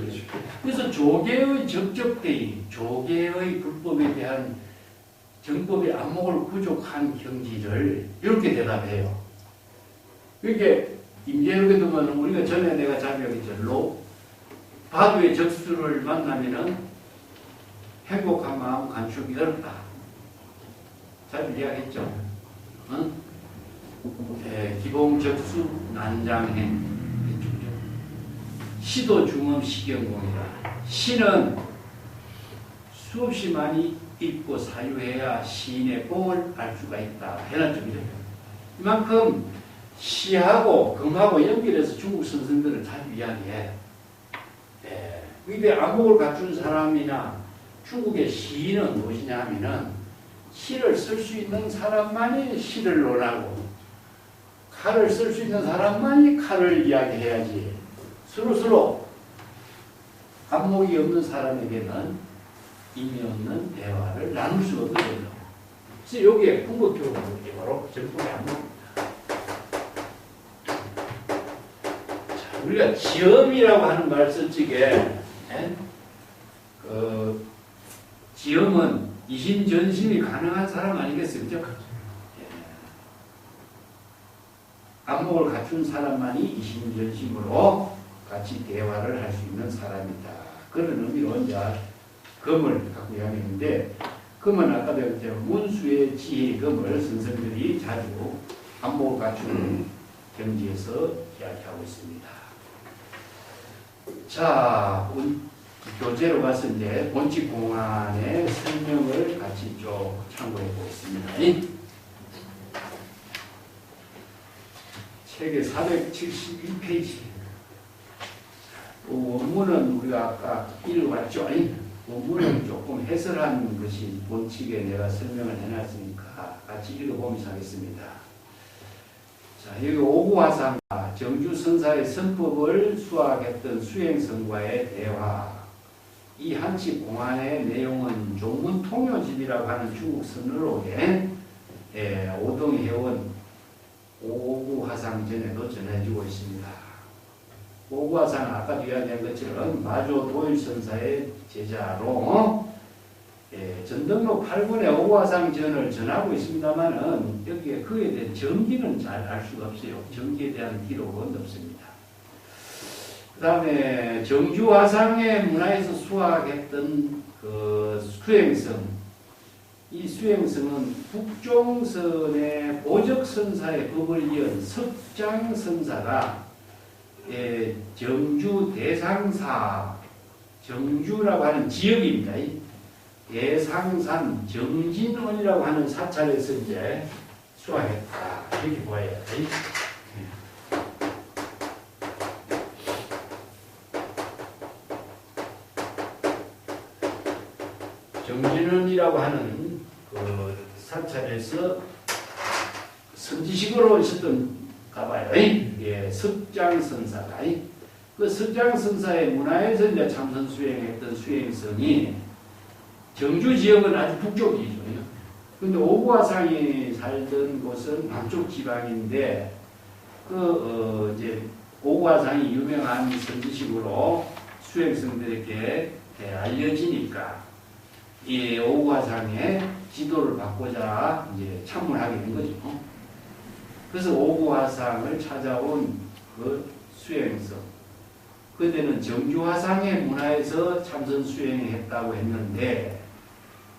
그래서 조계의 적적대의, 조계의 불법에 대한 정법의 안목을 부족한 경지를 이렇게 대답해요. 그게 임재역에 두면 우리가 전에 내가 자료했죠. 바두의 적수를 만나면은 행복한 마음 간추기 어렵다. 잘 이야기했죠. 응? 기봉 적수 난장행. 시도 중음 시경공이라. 시는 수없이 많이 읽고 사유해야 시인의 공을 알 수가 있다. 해놨죠. 이만큼 시하고 금하고 연결해서 중국 선생들은 자주 이야기해. 근데 안목을 갖춘 사람이나 중국의 시인은 무엇이냐 하면은 시를 쓸 수 있는 사람만이 시를 논하고 칼을 쓸 수 있는 사람만이 칼을 이야기해야지 서로 안목이 없는 사람에게는 의미 없는 대화를 나눌 수가 없거든요. 그래서 여기에 궁극적으로 바로 정법의 안목. 우리가 지엄이라고 하는 말 쓸적에 지엄은 이신전심이 가능한 사람 아니겠어요? 그죠? 안목을 갖춘 사람만이 이신전심으로 같이 대화를 할 수 있는 사람이다. 그런 의미로 이제 검을 갖고 이야기했는데, 검은 아까 배웠죠. 문수의 지혜 검을 선생들이 자주 안목을 갖춘 경지에서 이야기하고 있습니다. 자, 교재로 가서 이제 본칙공안의 설명을 같이 좀 참고해 보겠습니다. 책의 471페이지. 원문은 우리가 아까 읽어봤죠. 본문을 조금 해설한 것이 본칙에 내가 설명을 해놨으니까 같이 읽어보면서 하겠습니다. 자, 여기 오구화상 정주선사의 선법을 수학했던 수행성과의 대화. 이 한식 공안의 내용은 종문통요집이라고 하는 중국 선언록에 오동해원 오구화상 전에도 전해지고 있습니다. 오구화상은 아까도 이야기한 것처럼 마조 도일선사의 제자로 전등록 8권의 오구화상 전을 전하고 있습니다만은 여기에 그에 대한 정기는 잘 알 수가 없어요. 정기에 대한 기록은 없습니다. 그 다음에 정주화상의 문화에서 수학했던 그 수행성, 이 수행성은 북종선의 보적선사의 법을 이은 석장선사가 정주 대상사, 정주라고 하는 지역입니다. 대상산 정진원이라고 하는 사찰에서 이제 수학했다. 이렇게 보아야 돼. 정진원이라고 하는 그 사찰에서 선지식으로 있었던 가봐요. 예, 석장선사가. 그 석장선사의 문화에서 이제 참선 수행했던 수행성이 정주 지역은 아주 북쪽이죠. 근데 오구화상이 살던 곳은 남쪽 지방인데, 이제 오구화상이 유명한 선지식으로 수행성들에게 알려지니까, 이 오구화상의 지도를 받고자 이제 참문하게 된 거죠. 그래서 오구화상을 찾아온 그 수행성. 그때는 정주화상의 문화에서 참선 수행했다고 했는데,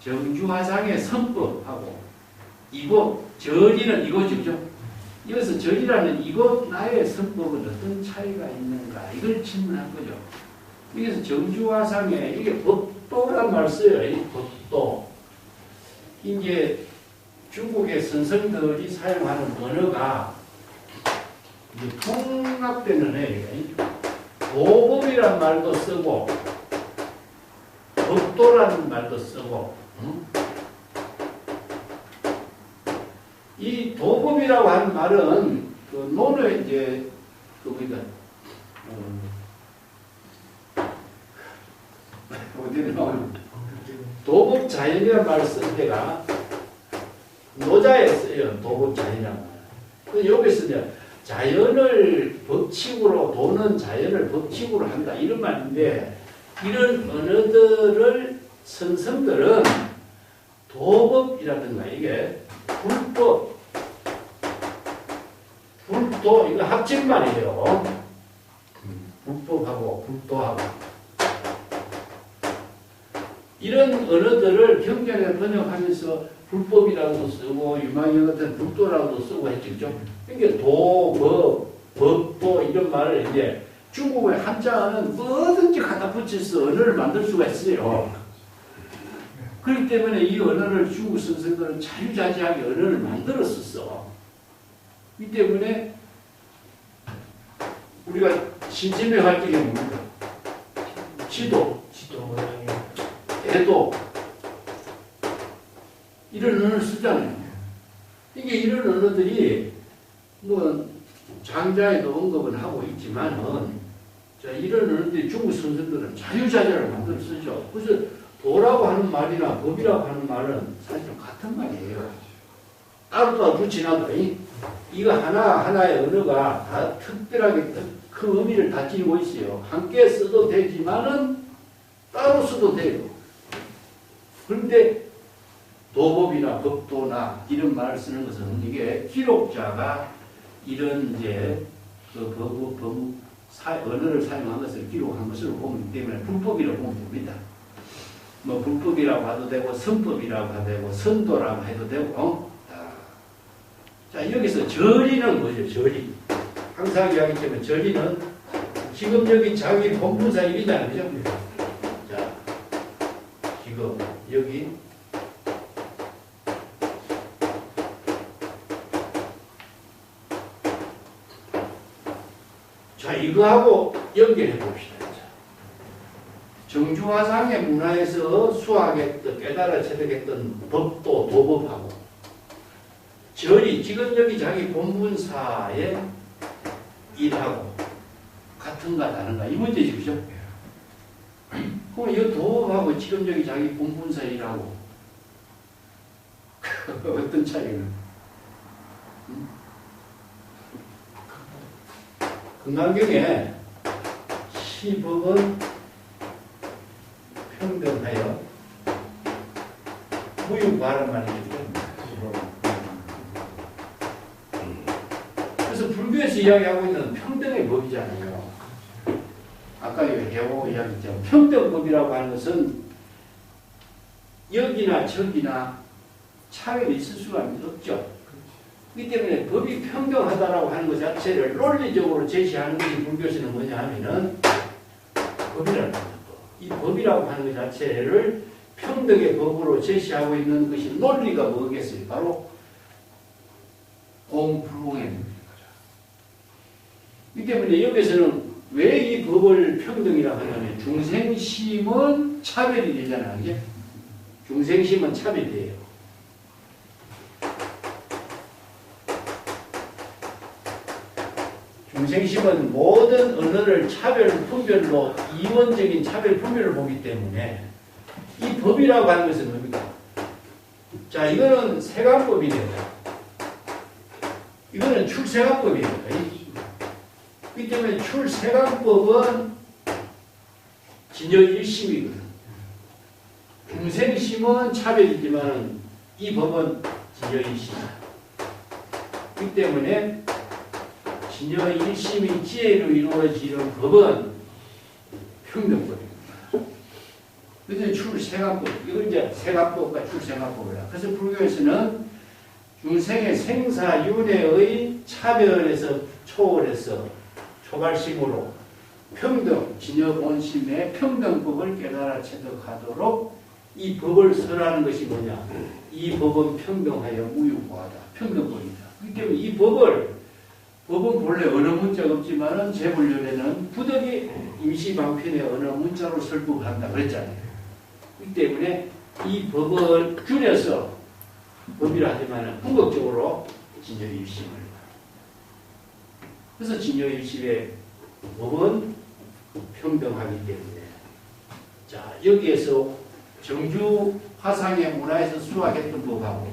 정주화상의 선법하고 이곳, 절이는 이곳이죠. 이것은 절이라는 이곳 나의 선법은 어떤 차이가 있는가, 이걸 질문한 거죠. 여기서 정주화상에 이게 법도란 말 써요. 이 법도. 이제 중국의 선생들이 사용하는 언어가 통합되는 애예요. 도법이란 말도 쓰고 법도라는 말도 쓰고, 이 도법이라고 하는 말은 그 논의 이제 어디는 도법 자연이라는 말을 쓴 데가 노자에 써요. 도법 자연이라는 말. 여기서 이제 자연을 법칙으로, 도는 자연을 법칙으로 한다, 이런 말인데, 이런 언어들을 선생들은 도법이라든가 이게 불법, 불도, 이거 합집말이에요. 불법하고 불도하고. 이런 언어들을 경전에 번역하면서 불법이라고도 쓰고 유망희 같은 불도라고도 쓰고 했죠. 그러니까 도, 법, 법도 이런 말을 이제 중국의 한자는 뭐든지 갖다 붙여서 언어를 만들 수가 있어요. 그렇기 때문에 이 언어를 중국 선생들은 자유자재하게 언어를 만들었었어. 이 때문에 우리가 신체명 할 적에 뭡니까? 지도, 애도, 이런 언어를 쓰잖아요. 이게 이런 언어들이 뭐 장자에도 언급은 하고 있지만은, 자, 이런 언어들이 중국 선생들은 자유자재를 만들어 쓰죠. 그래서 도라고 하는 말이나 법이라고 하는 말은 사실 같은 말이에요. 따로따로 붙이나도 이거 하나하나의 언어가 다 특별하게 큰 의미를 다 지니고 있어요. 함께 써도 되지만은 따로 써도 돼요. 그런데 도법이나 법도나 이런 말을 쓰는 것은 이게 기록자가 이런 이제 그 언어를 사용한 것을 기록한 것을 보기 때문에 불법이라고 보면 됩니다. 뭐 불법이라고 해도 되고 선법이라고 해도 되고 선도라고 해도 되고. 자, 여기서 절이는 뭐죠? 절이. 항상 이야기했지만 절이는 지금 여기 자기 본분사 일이잖아요. 그죠? 자, 지금 여기 자, 이거하고 연결해 봅시다. 정주화상의 문화에서 수학했던, 깨달아 체득했던 법도 도법하고, 절이 지금 여기 자기 본분사에 일하고 같은가 다른가 이 문제지, 그죠? 그럼 이 도법하고 지금 여기 자기 본분사 일하고 어떤 차이는? 금강경에 시법은 평등하여 무유부하란 말이죠. 그래서 불교에서 이야기하고 있는 평등의 법이잖아요. 아까 해오 이야기했죠. 평등법이라고 하는 것은 여기나 저기나 차별이 있을 수가 없죠. 그렇기 때문에 법이 평등하다라고 하는 것 자체를 논리적으로 제시하는 것이 불교에서는 뭐냐 하면은 법이라는 거예요. 이 법이라고 하는 것 자체를 평등의 법으로 제시하고 있는 것이 논리가 뭐겠어요? 바로 공불공의 논리인 거죠. 그렇기 때문에 여기서는 왜 이 법을 평등이라고 하냐면 중생심은 차별이 되잖아요. 그죠? 중생심은 차별이 돼요. 중생심은 모든 언어를 차별 분별로 이원적인 차별 분별을 보기 때문에 이 법이라고 하는 것은 뭡니까? 자, 이거는 세관법이에요. 이거는 출세관법이에요. 그렇기 때문에 출세관법은 진여일심이거든. 중생심은 차별이지만 이 법은 진여일심이다. 그렇기 때문에 진여일심이 지혜로 이루어지는 법은 평등법입니다. 그래서 출세관법, 이건 이제 세관법과 출세관법이라. 그래서 불교에서는 중생의 생사윤회의 차별에서 초월해서 초발심으로 평등, 진여본심의 평등법을 깨달아 체득하도록 이 법을 설하는 것이 뭐냐? 이 법은 평등하여 무유고하다. 평등법이다. 그렇기 때문에 이 법은 본래 언어 문자가 없지만은 제불열에는 부득이 임시방편의 언어 문자로 설법한다 그랬잖아요. 그렇기 때문에 이 법을 줄여서 법이라 하지만은 궁극적으로 진여일심을. 그래서 진여일심의 법은 평등하기 때문에. 자, 여기에서 정주 화상의 문화에서 수학했던 법하고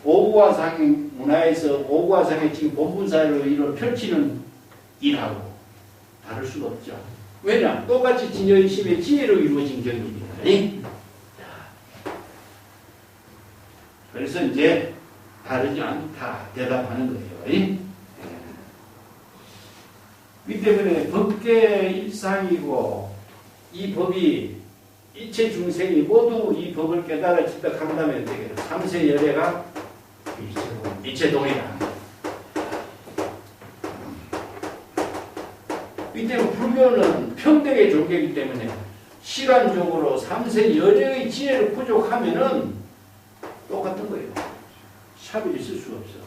오구화상의 문화에서 오구화상의 지금 본분사로 이를 펼치는 일하고 다를 수가 없죠. 왜냐? 똑같이 진여일심의 지혜로 이루어진 경기니까. 그래서 이제 다르지 않다 대답하는 거예요. 이 때문에 법계의 일상이고 이 법이 이체 중생이 모두 이 법을 깨달아 지득한다면 되겠다. 삼세 열애가 이체동이다. 이 때문에 불교는 평등의 종교이기 때문에 시간적으로 삼세 열애의 지혜를 부족하면은 똑같은 거예요. 샵이 있을 수가 없어.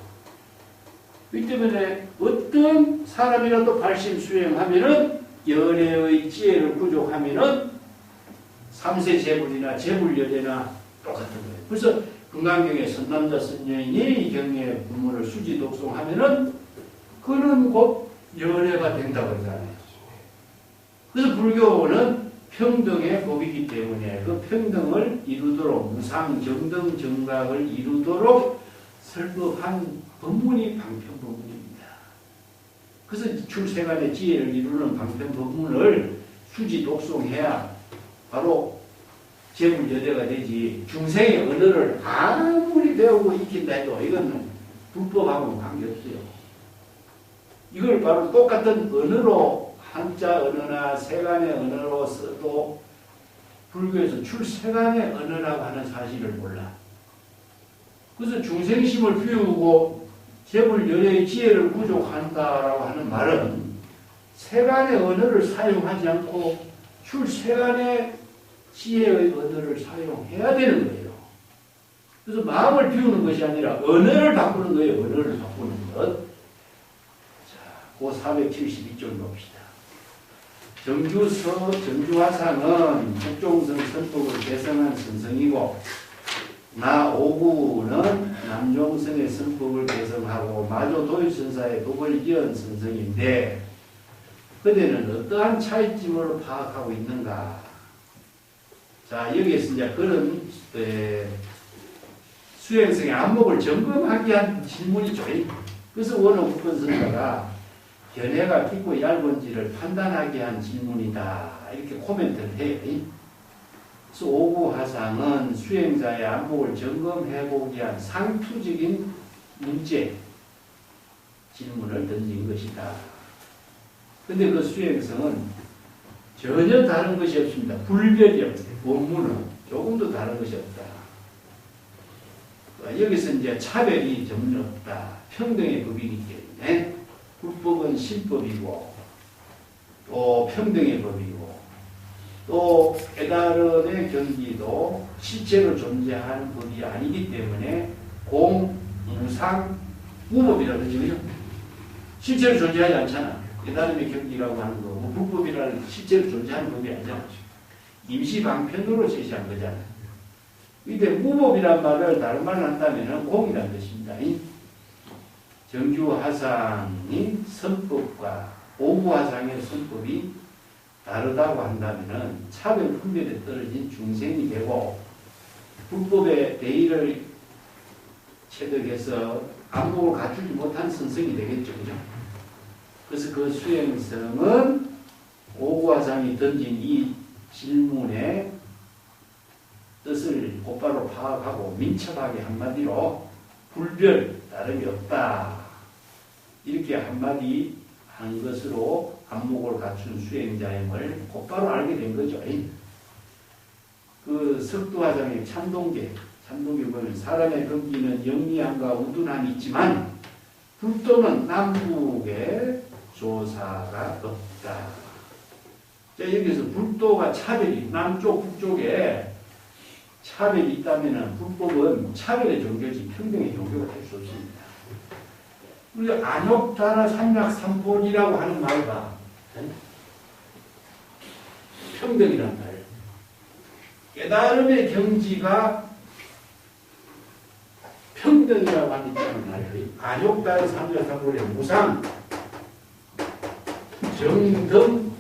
이 때문에 어떤 사람이라도 발심 수행하면은 연애의 지혜를 부족하면은 삼세 재불이나 재불연애나 똑같은 거예요. 그래서 금강경에 선남자 선여인이 이 경의 본문을 수지 독송하면은 그는 곧 연애가 된다고 그러잖아요. 그래서 불교는 평등의 법이기 때문에 그 평등을 이루도록 무상 정등 정각을 이루도록 설법한 법문이 방편법문입니다. 그래서 출생안의 지혜를 이루는 방편법문을 수지 독송해야 바로 재불여대가 되지. 중생의 언어를 아무리 배우고 익힌다 해도 이건 불법하고는 관계없어요. 이걸 바로 똑같은 언어로 한자 언어나 세간의 언어로 써도 불교에서 출세간의 언어라고 하는 사실을 몰라. 그래서 중생심을 비우고 재불연애의 지혜를 부족한다라고 하는 말은 세간의 언어를 사용하지 않고 출세간의 지혜의 언어를 사용해야 되는 거예요. 그래서 마음을 비우는 것이 아니라 언어를 바꾸는 거예요. 언어를 바꾸는 것. 자, 그 472쪽 봅시다. 정주화상은 북종성 선법을 개성한 선성이고 나 오구는 남종성의 선법을 개성하고 마조 도유천사의 법을 이은 선성인데 그대는 어떠한 차이점으로 파악하고 있는가? 자, 여기에서 이제 그런 수행성의 안목을 점검하기 위한 질문이죠. 그래서 원어 국건선사가 견해가 깊고 얇은지를 판단하게 한 질문이다. 이렇게 코멘트를 해요. 그래서 오구화상은 수행자의 안목을 점검해보기 위한 상투적인 문제, 질문을 던진 것이다. 근데 그 수행성은 전혀 다른 것이 없습니다. 불별이요. 원문은 조금도 다른 것이 없다. 여기서 이제 차별이 전혀 없다. 평등의 법이기 때문에 불법은 신법이고 또 평등의 법이고 또 깨달음의 경지도 실제로 존재하는 법이 아니기 때문에 공, 무상, 무법이라고 그러죠. 실제로 존재하지 않잖아. 깨달음의 경지라고 하는 거, 뭐 불법이라는 실제로 존재하는 법이 아니잖아. 임시방편으로 제시한 거잖아. 근데 무법이란 말을 다른 말로 한다면 공이라는 뜻입니다. 정주화상이 선법과 오구화상의 선법이 다르다고 한다면 차별 분별에 떨어진 중생이 되고 불법의 대의를 체득해서 안목을 갖추지 못한 선성이 되겠죠. 그죠? 그래서 그 수행성은 오구화상이 던진 이 질문의 뜻을 곧바로 파악하고 민첩하게 한마디로 불별 다름이 없다. 이렇게 한마디 한 것으로 안목을 갖춘 수행자임을 곧바로 알게 된 거죠. 그 석두화장의 참동계 보면 사람의 경기는 영리함과 우둔함이 있지만 불도는 남북에 조사가 없다. 자, 여기서 불도가 차별이 남쪽 북쪽에 차별이 있다면 불법은 차별의 종교지 평등의 종교가 될 수 없습니다. 우리가 안욕다나 삼약삼본이라고 하는 말과 평등이란 말, 깨달음의 경지가 평등이라고 하는 말이 안욕다나 삼약삼본의 무상, 정등,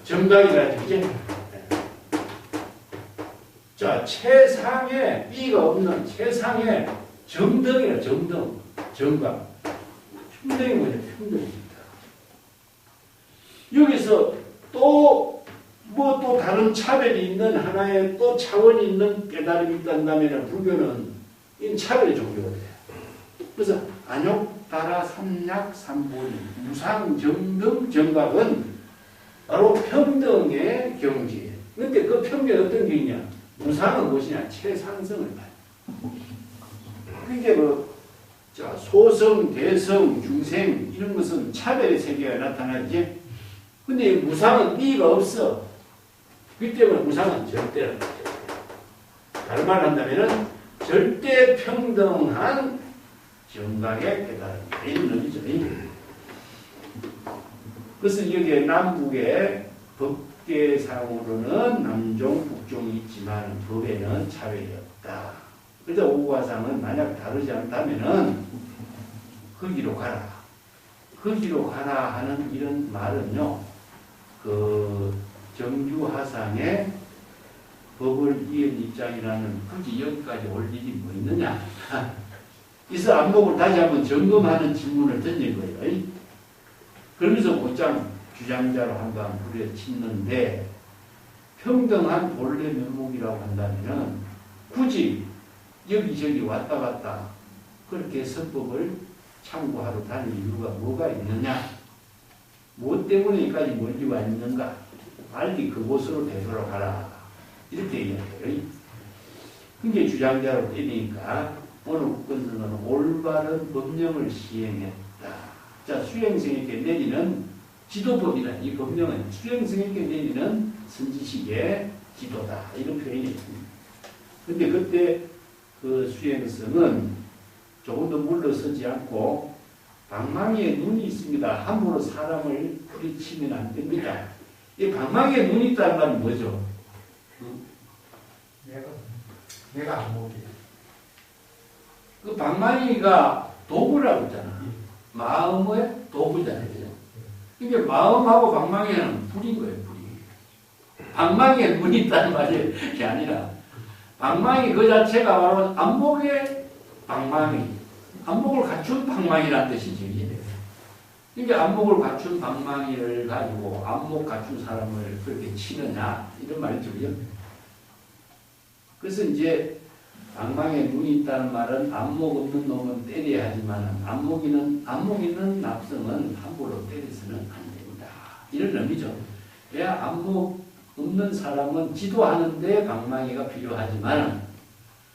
정각이라는 얘기죠. 자, 최상의 삐가 없는 최상의 정등이라 정등, 정각. 평등이 뭐냐? 평등입니다. 여기서 또 또 다른 차별이 있는 하나의 또 차원이 있는 깨달음이 있다면 불교는 이 차별의 종교가 돼요. 그래서 안욕, 다라, 삼약, 삼보리, 무상, 정등, 정각은 바로 평등의 경지예요. 그런데 그 평등이 어떤 경지냐? 무상은 무엇이냐? 최상승을 봐요. 그게 자, 소성, 대성, 중생 이런 것은 차별의 세계가 나타나지. 근데 무상은 삐가 없어. 그 때문에 무상은 절대라는 거죠. 다른 말로 한다면 절대 평등한 정각의 깨달음 이런 의미죠. 그래서 여기에 남북의 법계상으로는 남종, 북종이 있지만 법에는 차별이 없다. 그런데 오구화상은 만약 다르지 않다면은 거기로 가라. 거기로 가라 하는 이런 말은요. 그 정주화상의 법을 이은 입장이라는 굳이 여기까지 올 일이 뭐 있느냐. 그래서 안목을 다시 한번 점검하는 질문을 던진 거예요. 그러면서 곧장 주장자로 한번 부려치는데 평등한 본래 면목이라고 한다면 굳이 여기저기 왔다 갔다 그렇게 선법을 참고하러 다닐 이유가 뭐가 있느냐? 무엇 때문에 여기까지 멀리 와 있는가? 빨리 그곳으로 되돌아가라. 이렇게 이야기해요. 그게 주장자로 때리니까 오늘 국건선은 올바른 법령을 시행했다. 자, 수행성에게 내리는 지도법이란 이 법령은 수행성에게 내리는 선지식의 지도다. 이런 표현이 있습니다. 근데 그때 그 수행성은 조금 더 물러서지 않고 방망이에 눈이 있습니다. 함부로 사람을 부딪히면 안 됩니다. 이 방망이에 눈이 있다는 말은 뭐죠? 내가 안목이. 그 방망이가 도구라고 했잖아. 마음의 도구잖아요. 이게 마음하고 방망이는 불인 거예요, 불이. 방망이에 눈이 있다는 말이 게 아니라, 방망이 그 자체가 바로 안목의 방망이, 안목을 갖춘 방망이라는 뜻이지. 이게 안목을 갖춘 방망이를 가지고 안목 갖춘 사람을 그렇게 치느냐, 이런 말이죠. 그래서 이제 방망이에 눈이 있다는 말은 안목 없는 놈은 때려야 하지만 안목 있는 납성은 함부로 때려서는 안 됩니다. 이런 의미죠. 왜 안목 없는 사람은 지도하는데 방망이가 필요하지만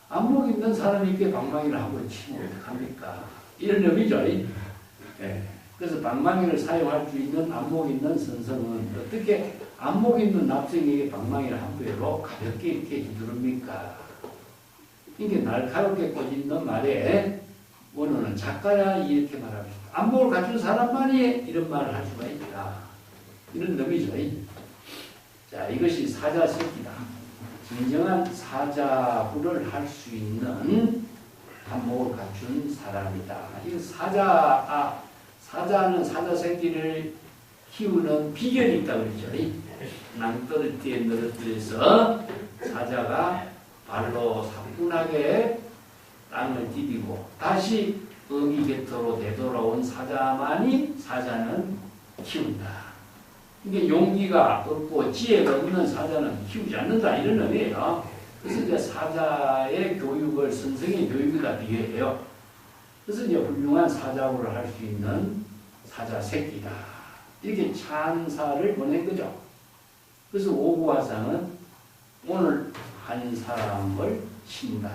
안목 있는 사람에게 방망이를 함부로 치면 어떡합니까? 이런 의미죠. 예. 그래서 방망이를 사용할 수 있는 안목 있는 선성은 어떻게 안목 있는 납성에게 방망이를 함부로 가볍게 이렇게 휘두릅니까? 이게 날카롭게 꽂있는 말에 원어는 작가야 이렇게 말합니다. 안목을 갖춘 사람만이 이런 말을 할 수가 있다. 이런 의미죠. 자, 이것이 사자새끼다. 진정한 사자부를 할 수 있는 안목을 갖춘 사람이다. 이 사자는 사자새끼를 키우는 비결이 있다고 그러죠. 낭떠러티에 늘어뜨려서 사자가 발로 사뿐하게 땅을 디디고 다시 어미 곁으로 되돌아온 사자만이 사자는 키운다. 이게 용기가 없고 지혜가 없는 사자는 키우지 않는다. 이런 의미예요. 그래서 이제 사자의 교육을 선생의 교육이다 비교해요. 그래서 이제 훌륭한 사자부를 할 수 있는 사자 새끼다. 이렇게 찬사를 보낸 거죠. 그래서 오구화상은 오늘 한 사람을 친다.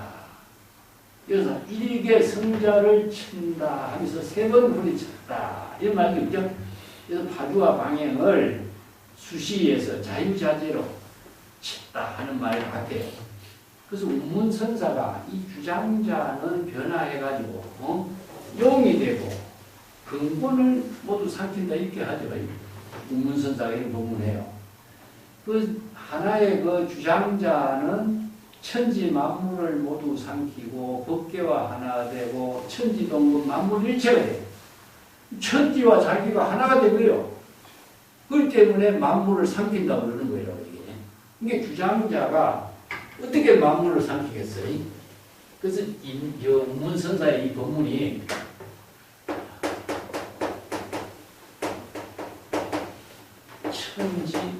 그래서 일개 성자를 친다 하면서 3번 부딪혔다. 이런 말이 있죠. 그래서 파주와 방행을 수시에서 자유자재로 쳤다 하는 말 같아요. 그래서 운문선사가 이 주장자는 변화해가지고 용이 되고 근본을 모두 삼킨다 이렇게 하죠. 운문선사가 이런 본문해요. 그 하나의 그 주장자는 천지 만물을 모두 삼키고 법계와 하나 되고 천지 동급 만물 일체가 돼요. 천지와 자기가 하나가 되고요. 그렇기 때문에 만물을 삼킨다고 그러는 거예요. 이게 주장자가 어떻게 만물을 삼키겠어요? 그래서 운문선사의 이 법문이 천지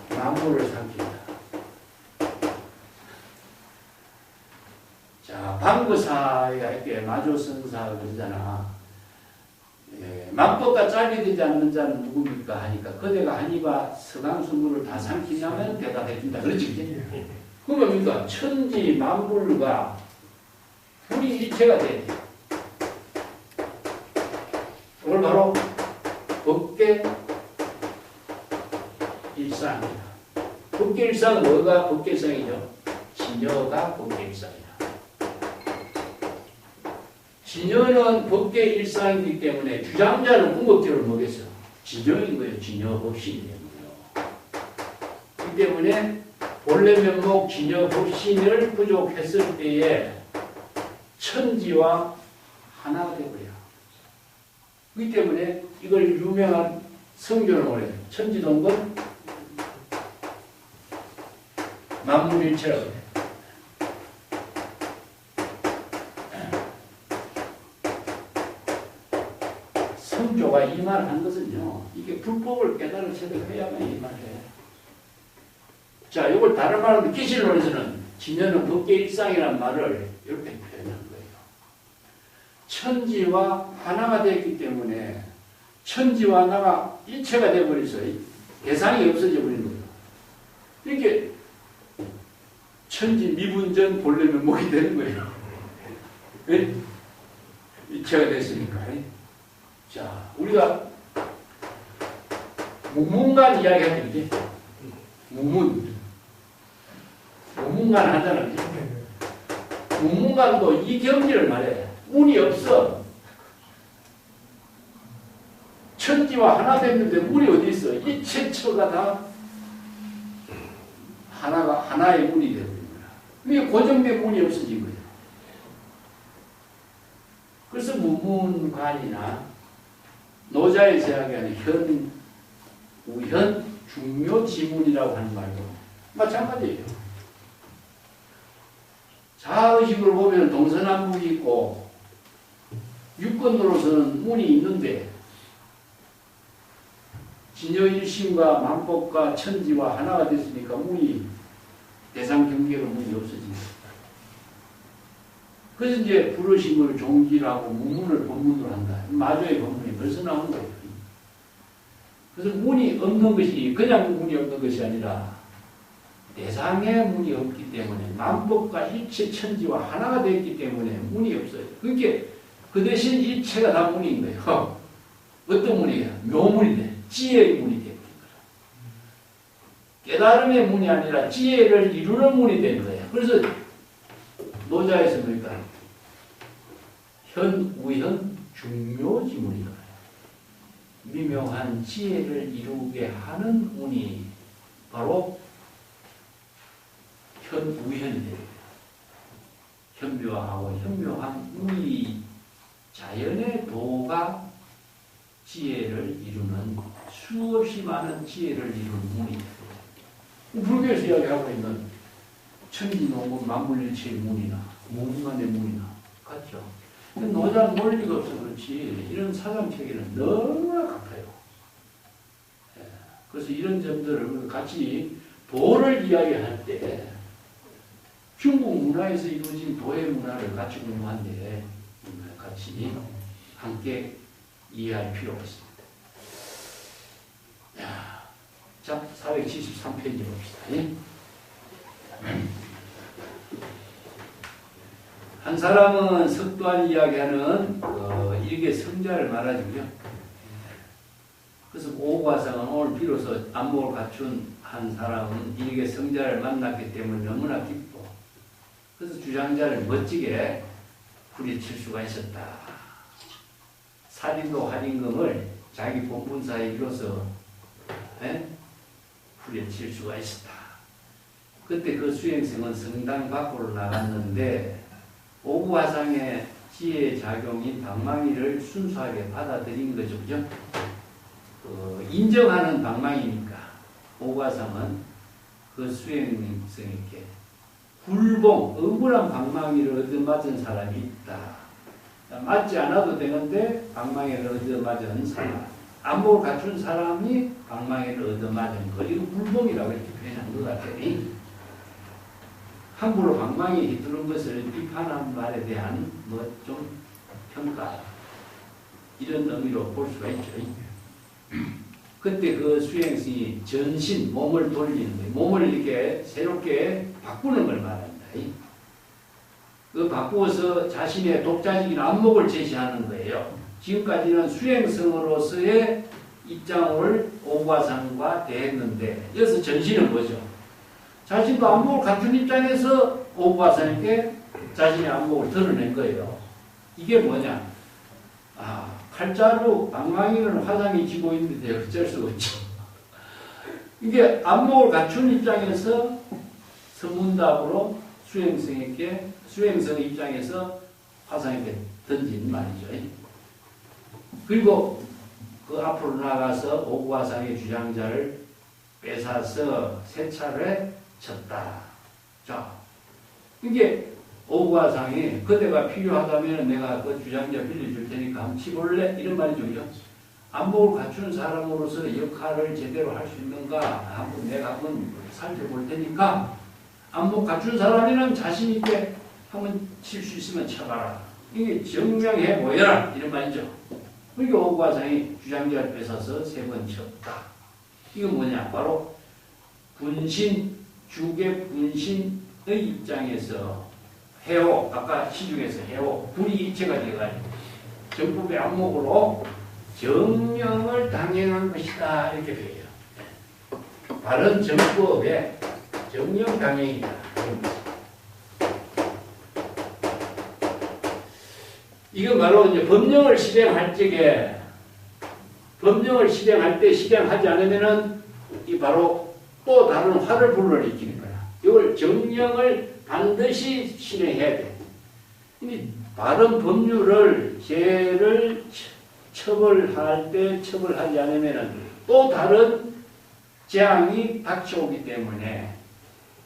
만물을 삼킨다. 자, 방구사가 이렇게 마조선사 그러잖아. 만법과 짝이 되지 않는 자는 누굽니까? 하니까 그대가 한이바 서강수물을 다 삼키냐면 대답해준다. 그렇지? 그러면 그러니까 천지 만물과 불이 일체가 돼야 돼. 오늘 바로 법계 일상이다. 법계 일상은 뭐가 법계 일상이죠? 진여가 법계 일상이다. 진여는 법계 일상이기 때문에 주장자는 궁극적으로 뭐겠어? 진여인 거예요. 진여 법신이에요. 그렇기 때문에 본래 면목 진여 법신을 부족했을 때에 천지와 하나가 되어버려요. 그렇기 때문에 이걸 유명한 성조는 뭐래요? 천지동건 만물일체라고 해요. 성조가 이 말을 한 것은요, 이게 불법을 깨달은 세대가 해야만 이 말을 해요. 자, 이걸 다른 말로 기실론에서는 진여는 법계 일상이라는 말을 이렇게 표현한 거예요. 천지와 하나가 되었기 때문에 천지와 하나가 일체가 되어버려서 대상이 없어져 버리는 거예요. 이렇게 천지 미분전 본래 면목이 되는 거예요. 네? 일체가 됐으니까. 자, 우리가 무문간 이야기할 때, 무문간 하잖아요. 무문간도 이 경지를 말해. 운이 없어. 천지와 하나 됐는데 문이 어디 있어? 일체처가 다 하나의 문이 되는 거야. 이게 고정된 문이 없어진 거예요. 그래서 무문관이나 노자에서 이야기하는 현, 우현, 중요 지문이라고 하는 말도 마찬가지예요. 자의식으로 보면 동서남북이 있고 유권으로서는 문이 있는데 진여일심과 만법과 천지와 하나가 됐으니까 문이 대상 경계로 문이 없어집니다. 그래서 이제 부르심을 종기라고 무문을 법문으로 한다. 마저의 법문이 벌써 나온 거예요. 그래서 문이 없는 것이 그냥 문이 없는 것이 아니라 대상에 문이 없기 때문에 만법과 일체 천지와 하나가 되었기 때문에 문이 없어요. 그러니까 그 대신 일체가 다 문인 거예요. 어떤 문이에요? 묘문이 돼. 지혜의 문이 되는 거예요. 깨달음의 문이 아니라 지혜를 이루는 문이 되는 거예요. 그래서 노자에서 보니까 현, 우현, 중묘지문이다. 미묘한 지혜를 이루게 하는 문이 바로 현, 우현이 됩니다. 현묘하고 현묘한 이 자연의 도가 지혜를 이루는 수없이 많은 지혜를 이루는 문이 됩니다. 불교에서 이야기하고 있는 천지농군 만물일체의 문이나 무문관의 문이나 같죠. 노자 논리가 없어서 그렇지 이런 사상체계는 너무나 같아요. 그래서 이런 점들을 같이 도를 이야기할 때 중국 문화에서 이루어진 도의 문화를 같이 공부하는데 같이 함께 이해할 필요가 있습니다. 자, 473페이지 봅시다. 한 사람은 석도한 이야기하는 일개 성자를 말하지요. 그래서 오과상은 오늘 비로소 안목을 갖춘 한 사람은 일개 성자를 만났기 때문에 너무나 기뻐. 그래서 주장자를 멋지게 후리칠 수가 있었다. 살인도 할인금을 자기 본분사에 이뤄서 후리칠 수가 있었다. 그때 그 수행성은 성당 밖으로 나갔는데 오구화상의 지혜의 작용인 방망이를 순수하게 받아들인 거죠. 그죠? 인정하는 방망이니까 오구화상은 그 수행성에게 굴봉, 억울한 방망이를 얻어맞은 사람이 있다. 맞지 않아도 되는데 방망이를 얻어맞은 사람. 안목을 갖춘 사람이 방망이를 얻어맞은 거. 이거 굴봉이라고 이렇게 표현한 것 같아요. 함부로 방망이에 휘두른 것을 비판한 말에 대한 좀 평가 이런 의미로 볼 수가 있죠. 그때 그 수행성이 전신 몸을 돌리는 거예요. 몸을 이렇게 새롭게 바꾸는 걸 말합니다. 그 바꾸어서 자신의 독자적인 안목을 제시하는 거예요. 지금까지는 수행성으로서의 입장을 오과상과 대했는데 여기서 전신은 뭐죠? 자신도 안목을 갖춘 입장에서 오구화상에게 자신의 안목을 드러낸 거예요. 이게 뭐냐? 칼자루 방망이를 화상이 쥐고 있는데 어쩔 수가 없죠. 이게 안목을 갖춘 입장에서 선문답으로 수행성의 입장에서 화상에게 던진 말이죠. 그리고 그 앞으로 나가서 오구화상의 주장자를 뺏어서 세 차례 쳤다. 자, 이게 오구화상이 그대가 필요하다면 내가 그 주장자 빌려줄 테니까 한번 치볼래? 이런 말이죠. 안목을 갖추는 사람으로서 역할을 제대로 할 수 있는가 내가 한번 살펴볼 테니까 안목 갖춘 사람이면 자신 있게 한번 칠 수 있으면 쳐봐라. 이게 증명해 보여라. 이런 말이죠. 그러니까 오구화상이 주장자를 뺏어서 세 번 쳤다. 이건 뭐냐? 바로 분신, 주계 분신의 입장에서 해오, 아까 시중에서 해오, 불이 일체가 되어가지고 정법의 안목으로 정명을 당행한 것이다. 이렇게 배워요. 바른 정법의 정명 당행이다. 이건 바로 이제 법령을 실행할 적에 법령을 실행할 때 실행하지 않으면은 이 바로 또 다른 화를 불러일으키는 거야. 이걸 정령을 반드시 실행해야 돼. 근데 바른 법률을 죄를 처벌할 때 처벌하지 않으면은 또 다른 재앙이 닥쳐오기 때문에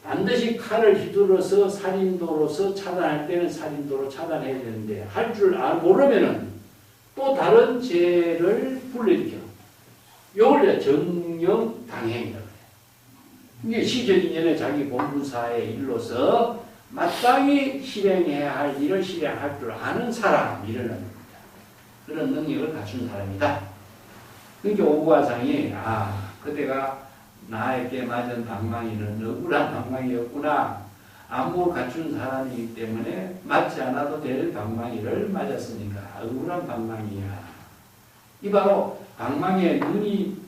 반드시 칼을 휘둘러서 살인도로서 차단할 때는 살인도로 차단해야 되는데 할 줄 모르면은 또 다른 죄를 불러일으켜. 이걸 정령 당행이라고 해요. 이게 시적인연의 자기 본분사의 일로서 마땅히 실행해야 할 일을 실행할 줄 아는 사람, 이라는 겁니다. 그런 능력을 갖춘 사람이다. 그러니까 오구화상이 그대가 나에게 맞은 방망이는 억울한 방망이였구나. 안목을 갖춘 사람이기 때문에 맞지 않아도 될 방망이를 맞았으니까 억울한 방망이야. 이 바로 방망이에 눈이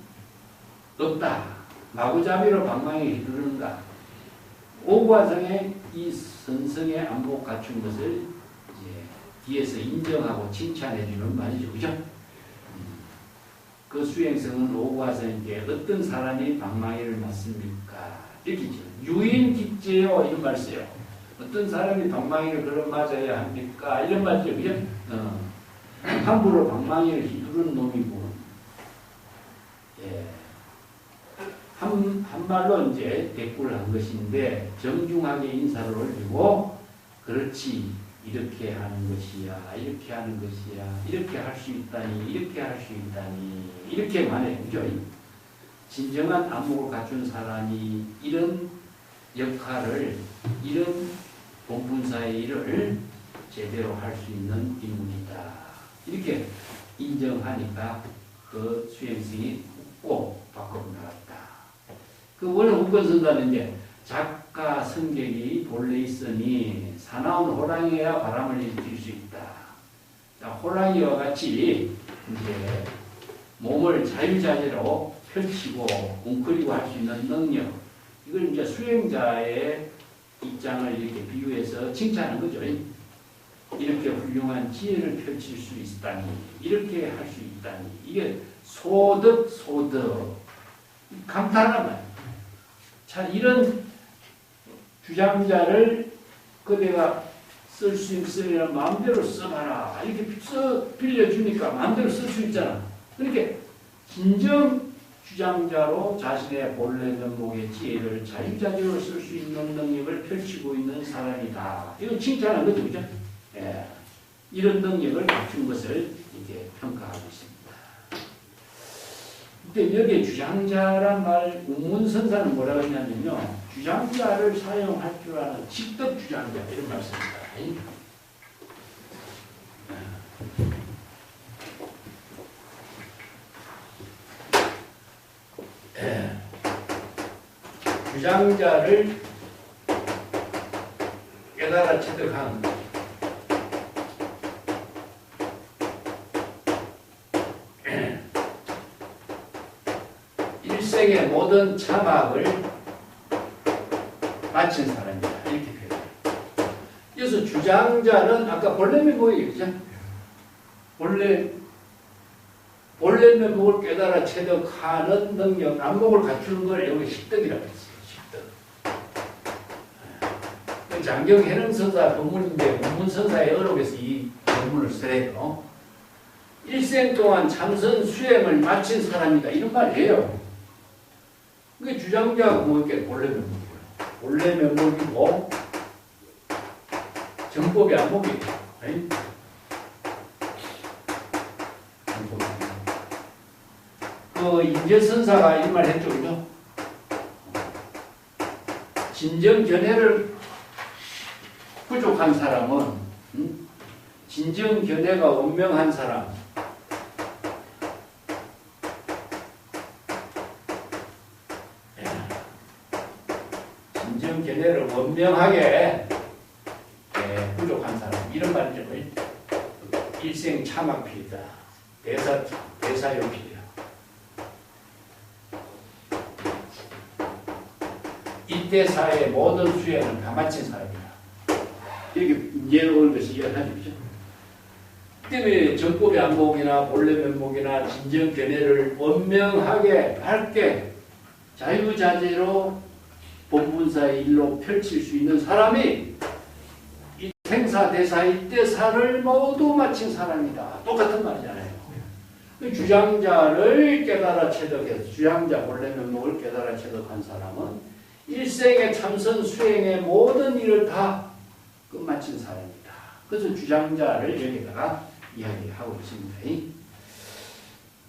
없다. 마구잡이로 방망이를 휘두른다. 오구화상의 이 선성의 안목 갖춘 것을 이제 뒤에서 인정하고 칭찬해주는 말이죠. 그죠? 그 수행성은 오구화상에게 어떤 사람이 방망이를 맞습니까? 이렇게 있죠. 유인깃제요 이런 말 써요. 어떤 사람이 방망이를 그런 맞아야 합니까? 이런 말이죠. 그죠? 함부로 방망이를 휘두른 놈이고, 예. 한말로 이제 대꾸를 한 것인데, 정중하게 인사를 올리고, 그렇지, 이렇게 하는 것이야, 이렇게 하는 것이야, 이렇게 할 수 있다니, 이렇게 할 수 있다니, 이렇게 말해요. 그죠? 진정한 안목을 갖춘 사람이 이런 역할을, 이런 본분사의 일을 제대로 할 수 있는 인물이다. 이렇게 인정하니까 그 수행성이 웃고 밖으로 나갔다. 그 원래 웃건선다는 이제 작가 성격이 본래 있으니 사나운 호랑이야 바람을 일으킬 수 있다. 자, 호랑이와 같이 이제 몸을 자유자재로 펼치고 웅크리고 할 수 있는 능력, 이걸 이제 수행자의 입장을 이렇게 비유해서 칭찬하는 거죠. 이렇게 훌륭한 지혜를 펼칠 수 있다니, 이렇게 할 수 있다니, 이게 소득 감탄한 거예요. 자, 이런 주장자를 그대가 쓸 수 있으면 마음대로 써봐라. 이렇게 빌려주니까 마음대로 쓸 수 있잖아. 그렇게 진정 주장자로 자신의 본래 면목의 지혜를 자유자재로 쓸 수 있는 능력을 펼치고 있는 사람이다. 이건 칭찬한 거죠. 그죠? 예. 이런 능력을 갖춘 것을 이제 평가하고 있습니다. 근데 여기에 주장자란 말, 운문선사는 뭐라고 했냐면요. 주장자를 사용할 줄 아는 직덕 주장자, 이런 말씀입니다. 주장자를 깨달아 체득한 일생의 모든 차박을 마친 사람이다. 이렇게 표현해요. 그래서 주장자는 아까 본래 면목이 그죠? 본래 면목을 깨달아 체득하는 능력, 안목을 갖추는 걸 여기 식덕이라고 했어요. 식덕. 장경해능선사 법문인데 법문선사의 어록에서 이 법문을 써요. 일생 동안 참선 수행을 마친 사람이다. 이런 말이에요. 그게 주장자가 뭐겠게 본래 면목이에요. 본래 면목이고 정법이 안목이에요. 그 인재선사가 이 말 했죠. 그죠? 진정 견해를 부족한 사람은 진정 견해가 원명한 사람, 진정 견해를 원명하게 부족한 사람, 이런 말이죠. 일생 차막필이다. 대사용필이다. 이때사의 모든 수행을 다 마친 사람이다. 이렇게 예를 올려서 이해를 하죠. 때문에 전법의 안목이나 본래 면목이나 진정 견해를 원명하게 밝게 자유자재로 본분사의 일로 펼칠 수 있는 사람이 이 생사대사의 때사를 모두 마친 사람이다. 똑같은 말이잖아요. 주장자를 깨달아 체득해서 주장자 본래 면목을 깨달아 체득한 사람은 일생의 참선 수행의 모든 일을 다 끝마친 사람이다. 그래서 주장자를 여기다가 이야기하고 있습니다.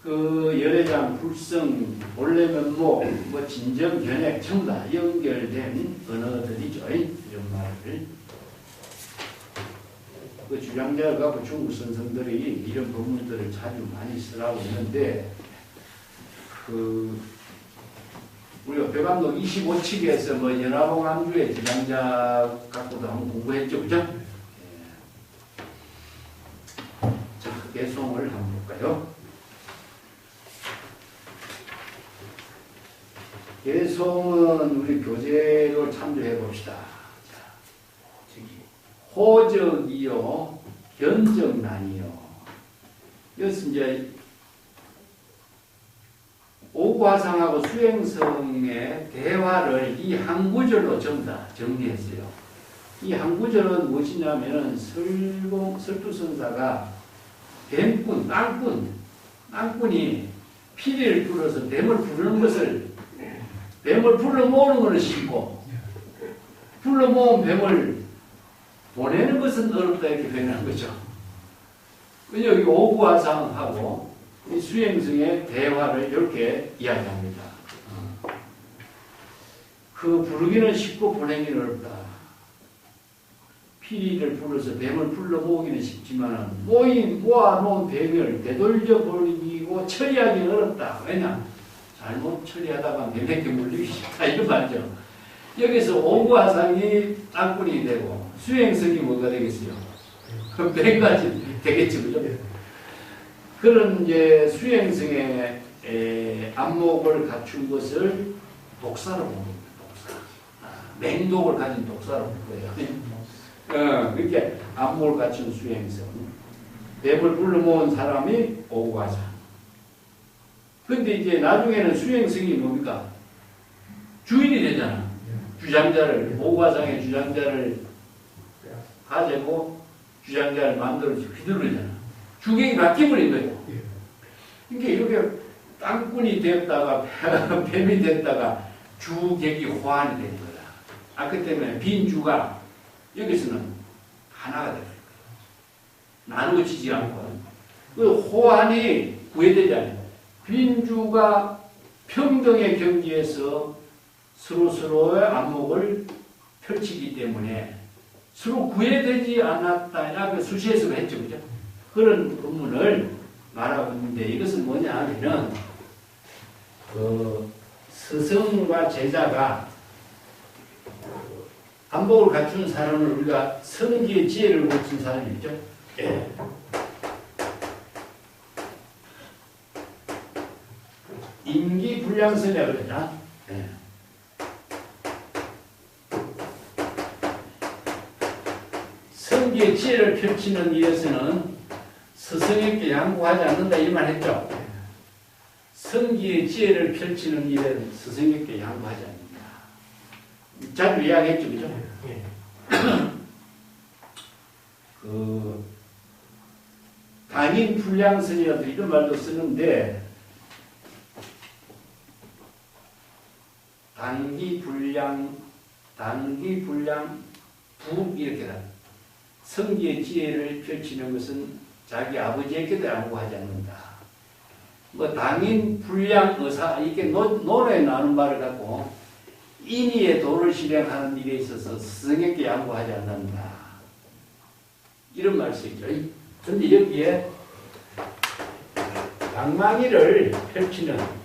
그 열애장, 불성, 본래 면목, 뭐 진정, 견해 전부 다 연결된 언어들이죠. 이런 말을. 그 주장자를 갖고 중국 선생들이 이런 법문들을 자주 많이 쓰라고 했는데, 우리가 배감독 25칙에서 뭐 연화봉 암주의 주장자 갖고도 한번 공부했죠, 그죠? 자, 개송을 한번 볼까요? 개송은 우리 교재로 참조해 봅시다. 자, 호적이요, 견적난이요. 이것은 이제 오구화상하고 수행성의 대화를 이 한 구절로 전부 다 정리했어요. 이 한 구절은 무엇이냐면은 설두선사가 뱀꾼, 땅꾼이 피리를 불어서 뱀을 부르는 것을, 뱀을 불러 모으는 것을 쉽고, 불러 모은 뱀을 보내는 것은 어렵다 이렇게 표현한 거죠. 여기 오구화상하고 이 수행성의 대화를 이렇게 이야기합니다. 그 부르기는 쉽고 보내기는 어렵다. 피리를 불어서 뱀을 불러 모으기는 쉽지만 모아놓은 뱀을 되돌려 버리고 처리하기는 어렵다. 왜냐? 잘못 처리하다가 뱀에게 물리기 쉽다. 이런 말이죠. 여기서 오구화상이 땅꾼이 되고 수행성이 뭐가 되겠어요? 그럼 뱀까지 되겠죠. 그죠? 그런 이제 수행성의 안목을 갖춘 것을 독사로 봅니다. 독사. 맹독을 가진 독사로 볼 거예요. 그렇게 안목을 갖춘 수행성. 뱀을 불러 모은 사람이 오구화상. 근데 이제 나중에는 수행성이 뭡니까? 주인이 되잖아. 주장자를, 오구화상의 주장자를 가지고 주장자를 만들어 휘두르잖아. 주객이 바뀌어버린 거예요. 그러니까 이렇게 땅꾼이 됐다가 뱀이 됐다가 주객이 호환이 되는 거야. 그 때문에 빈주가 여기서는 하나가 되는 거예요. 나누어지지 않고. 그 호환이 구해되잖아요. 빈주가 평등의 경지에서 서로서로의 안목을 펼치기 때문에 서로 구해되지 않았다. 그 수시에서 했죠. 그죠? 그런 법문을 말하고 있는데 이것은 뭐냐 하면은 스승과 제자가 안목을 갖춘 사람을 우리가 성기의 지혜를 갖춘 사람이죠. 예. 임기불량선이라고 그러잖아. 예. 성기의 지혜를 펼치는 일에서는 스승에게 양보하지 않는다 이 말 했죠. 성기의 지혜를 펼치는 일은 스승에게 양보하지 않는다. 자주 이야기했죠, 그죠? 당인불량선이라도 이런 말도 쓰는데 단기불량 부 이렇게 다. 성기의 지혜를 펼치는 것은 자기 아버지에게도 양보하지 않는다. 뭐 당인 불량 의사 이렇게 논어에 나눈 말을 갖고 인의의 도를 실행하는 일에 있어서 스승에게 양보하지 않는다. 이런 말을 쓰죠. 그런데 여기에 방망이를 펼치는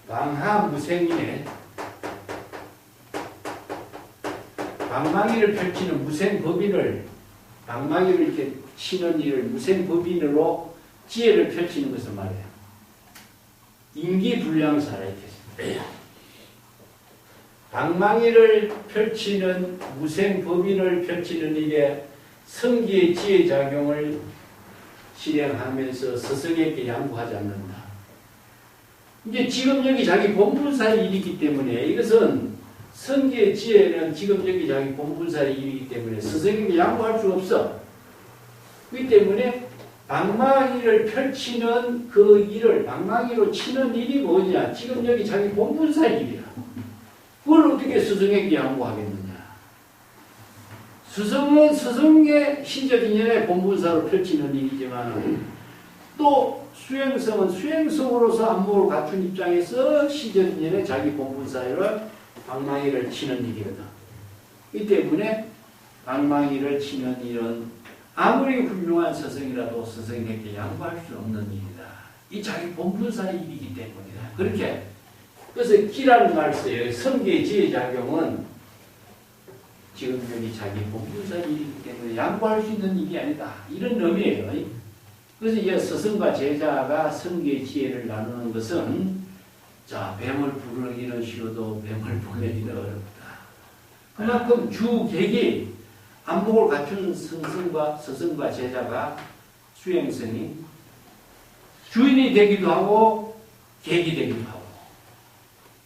방하무생이네. 방망이를 펼치는 무생법인을, 방망이를 이렇게 치는 일을 무생법인으로 지혜를 펼치는 것을 말해요. 임기불량사라 이렇게. 방망이를 펼치는 무생법인을 펼치는 일에 성기의 지혜작용을 실행하면서 스승에게 양보하지 않는다. 이제 지금 여기 자기 본분사의 일이기 때문에 이것은 성기의 지혜는 지금 여기 자기 본분사의 일이기 때문에 스승에게 양보할 수 없어. 그렇기 때문에 방망이를 펼치는 그 일을 방망이로 치는 일이 뭐냐? 지금 여기 자기 본분사의 일이야. 그걸 어떻게 스승에게 양보하겠느냐? 스승은 스승의 신적인연의 본분사로 펼치는 일이지만 또 수행성은 수행성으로서 안목을 갖춘 입장에서 신적인연의 자기 본분사로 방망이를 치는 일이거든. 이 때문에 방망이를 치는 일은 아무리 훌륭한 스승이라도 스승에게 양보할 수 없는 일이다. 이 자기 본분사의 일이기 때문이다. 그렇게 그래서 기라는 말을 써요. 성기의 지혜작용은 지금 여기 자기 본분사의 일이기 때문에 양보할 수 있는 일이 아니다. 이런 의미예요. 그래서 이 스승과 제자가 성기의 지혜를 나누는 것은 자, 뱀을 부르기는 쉬워도 뱀을 보내기는 어렵다. 그만큼 주객이 안목을 갖춘 스승과 제자가 수행성이 주인이 되기도 하고 객이 되기도 하고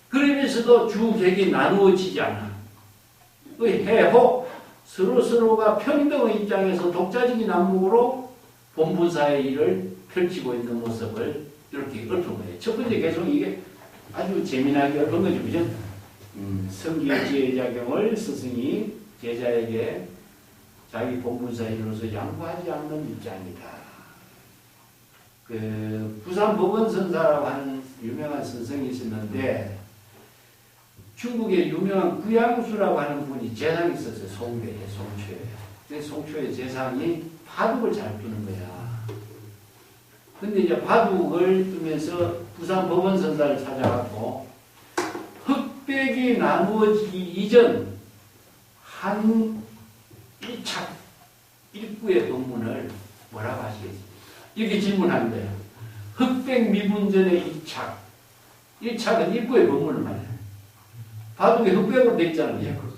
그러면서도 주객이 나누어지지 않아. 해호 서로가 평등의 입장에서 독자적인 안목으로 본분사의 일을 펼치고 있는 모습을 이렇게 읊은 거예요. 첫 번째 계속 이게 아주 재미나게 읊은 거죠. 그죠? 성기의 지혜작용을 스승이 제자에게 자기 본분사의 일로서 양보하지 않는 입장이다. 부산 법원선사라고 하는 유명한 선생이 있었는데 중국에 유명한 구양수라고 하는 분이 재상이 있었어요. 송초에. 근데 송초의 재상이 바둑을 잘 두는 거야. 근데 이제 바둑을 두면서 부산 법원선사를 찾아갔고 흑백이 나누어지기 이전 한 1착 1구의 법문을 뭐라고 하시겠습니까? 이렇게 질문한 거예요. 흑백 미분전의 2착 1착은 1구의 법문을 말해요. 바둑에 흑백으로 되어 있잖아요.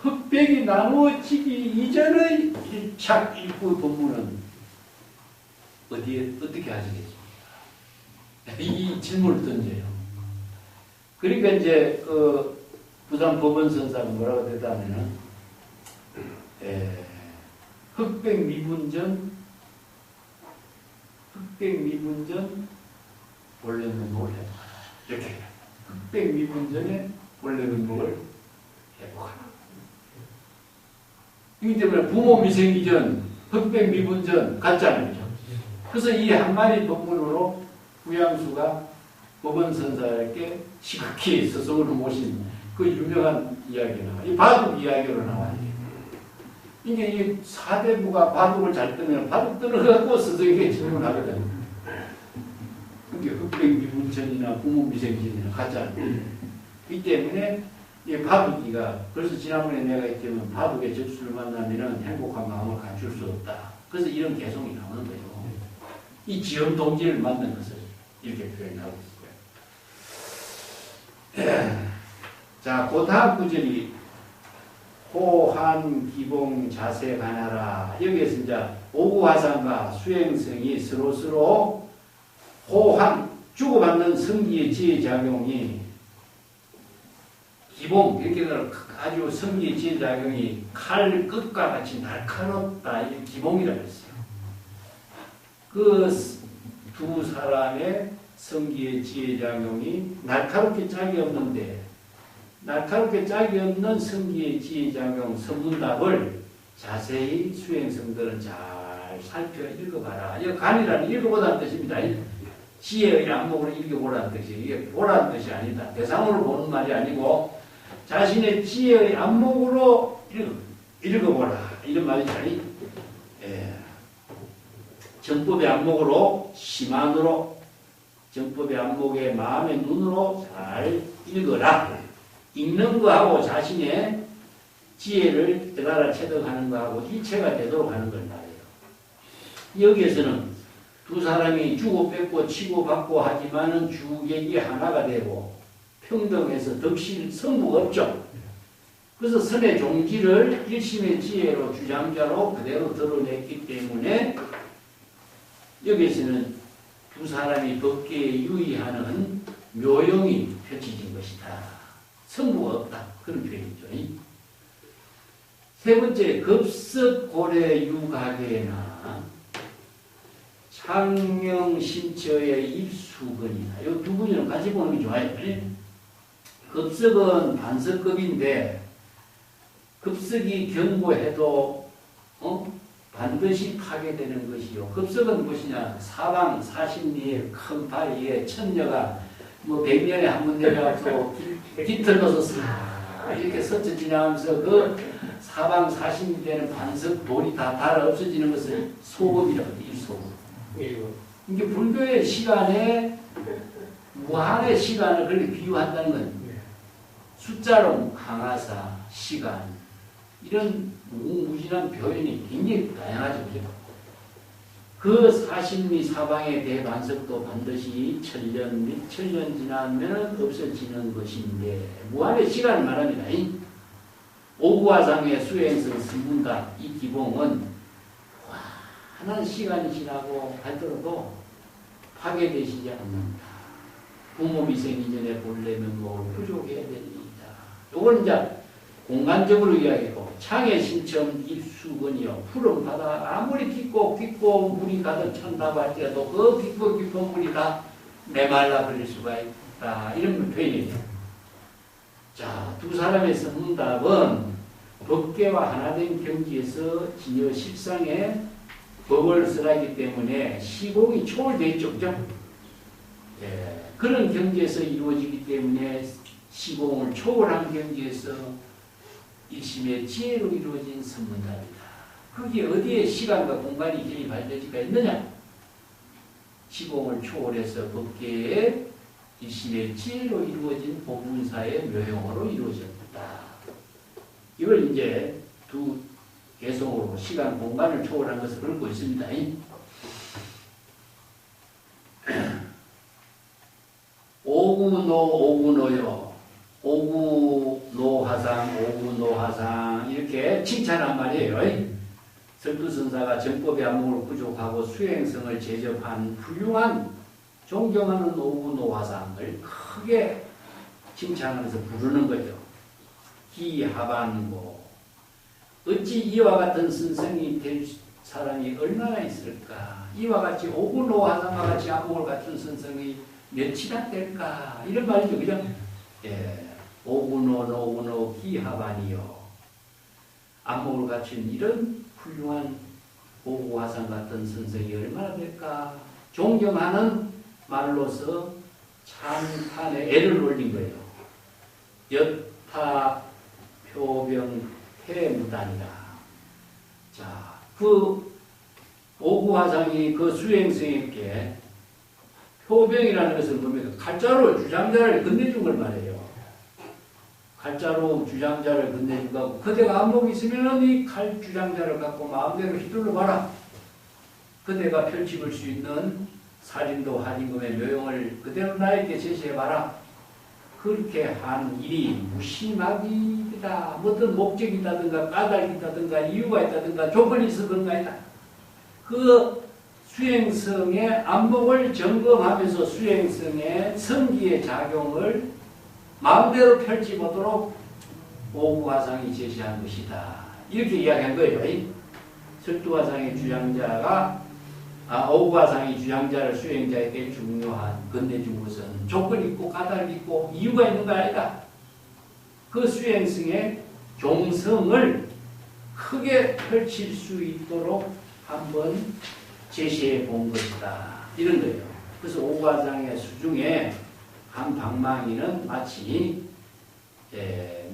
흑백이 나누어지기 이전의 1착 1구의 법문은 어떻게 하시겠습니까? 이 질문을 던져요. 그러니까 이제 부산 법원선사가 뭐라고 대답하면은 흑백 미분전 본래 면목을 회복하라. 이렇게 해요. 흑백 미분전의 본래 면목을 회복하라. 이기 때문에 부모 미생기 전, 흑백 미분전 같잖아요. 그래서 이 한마디 법문으로 구양수가 법원선사에게 시각히 스승으로 모신 그 유명한 이야기가 나와요. 이 바둑 이야기로 나와요. 이게 이 사대부가 바둑을 잘 뜨면 바둑 들어가고 스승에게 질문하거든. 그게 흑백 미분천이나 부모 미생진이나 같잖아요. 이 때문에 이 바둑이가 그래서 지난번에 내가 했지만 바둑의 적수를 만나면 행복한 마음을 갖출 수 없다. 그래서 이런 개성이 나오는 거예요. 이 지연 동지를 만난 것을 이렇게 표현하고 있어요. 자, 그 다음 구절이 호한 기봉 자세 가나라. 여기에서 이제 오구화상과 수행성이 서로 호한 주고받는 성기의 지혜작용이 기봉 이렇게 아주 성기의 지혜작용이 칼 끝과 같이 날카롭다. 이 기봉이라고 했어요. 그 두 사람의 성기의 지혜작용이 날카롭게 짝이 없는데 날카롭게 짝이 없는 성기의 지혜작용 선문답을 자세히 수행성들은 잘 살펴 읽어봐라. 이거 간이라는 읽어보라는 뜻입니다. 지혜의 안목으로 읽어보라는 뜻이에요. 이게 보라는 뜻이 아니다. 대상으로 보는 말이 아니고 자신의 지혜의 안목으로 읽어보라. 이런 말이죠. 정법의 안목으로 심한으로 정법의 안목의 마음의 눈으로 잘 읽어라. 읽는 거하고 자신의 지혜를 깨달아 체득하는 거하고 일체가 되도록 하는 걸 말해요. 여기에서는 두 사람이 주고 뺏고 치고 받고 하지만은 주객이 하나가 되고 평등해서 덕실 성부가 없죠. 그래서 선의 종지를 일심의 지혜로 주장자로 그대로 드러냈기 때문에 여기서는 두 사람이 법계에 유의하는 묘용이 펼쳐진 것이다. 성부가 없다. 그런 표현이죠. 세 번째, 급습고래 유가계나 창명신처의 입수근이다. 이 두 분이는 같이 보는 게 좋아요. 급습은 반석급인데 급석이 견고해도 반드시 파괴되는 것이요. 급석은 무엇이냐? 사방 40리에 큰 바위에 천녀가 뭐 100년에 한 번 내려가서 깃털로서 이렇게 스쳐 지나가면서 그 사방 40리 되는 반석 돌이 다 달아 없어지는 것을 소금이라고 해요. 소금. 이게 불교의 시간에 무한의 시간을 그렇게 비유한다는 건 숫자로 강하사, 시간 이런 무궁무진한 표현이 굉장히 다양하죠. 그 40리 사방의 대반석도 반드시 천년 및 천년 지나면 없어지는 것인데 무한의 시간을 말합니다. 오구화상의 수행성 선문답 이 기봉은 환한 시간이 지나고 하더라도 파괴되시지 않는다. 부모 미생 이전에 본래 면목을 부족해야 됩니다. 요건 이제 공간적으로 이야기하고 창의 신첨 입수건이요. 푸른 바다 아무리 깊고 물이 가득 찬다고 할지라도 그 깊은 물이 다 메말라 버릴 수가 있다. 이런 표현이에요. 자, 두 사람의 선문답은 법계와 하나된 경지에서 진여 십상에 법을 설하기 때문에 시공이 초월되어 있죠. 그죠? 예, 그런 경지에서 이루어지기 때문에 시공을 초월한 경지에서 일심의 지혜로 이루어진 선문답이다. 그게 어디에 시간과 공간이 개입할 수가 있느냐? 시공을 초월해서 법계의 일심의 지혜로 이루어진 보문사의 묘용으로 이루어졌다. 이걸 이제 두 개성으로 시간, 공간을 초월한 것을 걸고 있습니다. 오구노요. 오구노화상 이렇게 칭찬한 말이에요. 설두선사가 정법의 안목을 부족하고 수행성을 제접한 훌륭한 존경하는 오구노화상을 크게 칭찬하면서 부르는 거죠. 기하반고 어찌 이와 같은 선생이 될 사람이 얼마나 있을까? 이와 같이 오구노화상과 같이 안목을 갖춘 선생이 몇이나 될까? 이런 말이죠. 그죠? 예. 오구노 기하반이요. 안목을 갖춘 이런 훌륭한 오구화상 같은 선생이 얼마나 될까? 존경하는 말로서 찬탄에 애를 올린 거예요. 여타 표병 태무단이라. 자, 그 오구화상이 그 수행성에게 표병이라는 것은 뭡니까? 칼자루 주장자를 건네준 걸 말해요. 칼자루 주장자를 건네준 거고, 그대가 안목이 있으면 이 칼 주장자를 갖고 마음대로 휘둘러 봐라. 그대가 펼치볼 수 있는 살인도 할인금의 묘용을 그대로 나에게 제시해봐라. 그렇게 한 일이 무심하기다. 어떤 목적이 있다든가 까닭이 있다든가 이유가 있다든가 조건이 있었던가 아니다. 그 수행성의 안목을 점검하면서 수행성의 성기의 작용을 마음대로 펼치보도록 오구화상이 제시한 것이다. 이렇게 이야기한 거예요. 설두화상의 주장자가 오구화상이 주장자를 수행자에게 중요한 건네준 것은 조건이 있고 까닭이 있고 이유가 있는 거 아니다. 그 수행성의 종성을 크게 펼칠 수 있도록 한번 제시해 본 것이다. 이런 거예요. 그래서 오구화상의 수중에 한 방망이는 마치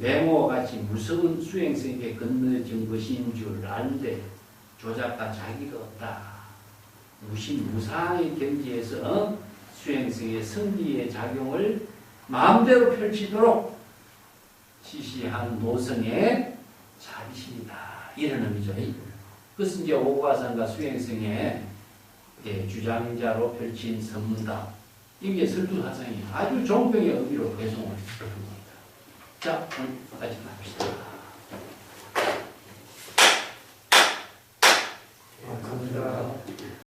맹호와 같이 무서운 수행성에게 건너진 것인 줄 아는데 조작가 자기가 없다. 무상의 경지에서 수행성의 성기의 작용을 마음대로 펼치도록 지시한 노성의 자비심이다. 이런 의미죠. 그것은 이제 오구화상과 수행성의 주장자로 펼친 선문답 이게 설두사성이 아주 종병의 의미로 배송을 했던 겁니다. 자, 오늘까지 합시다.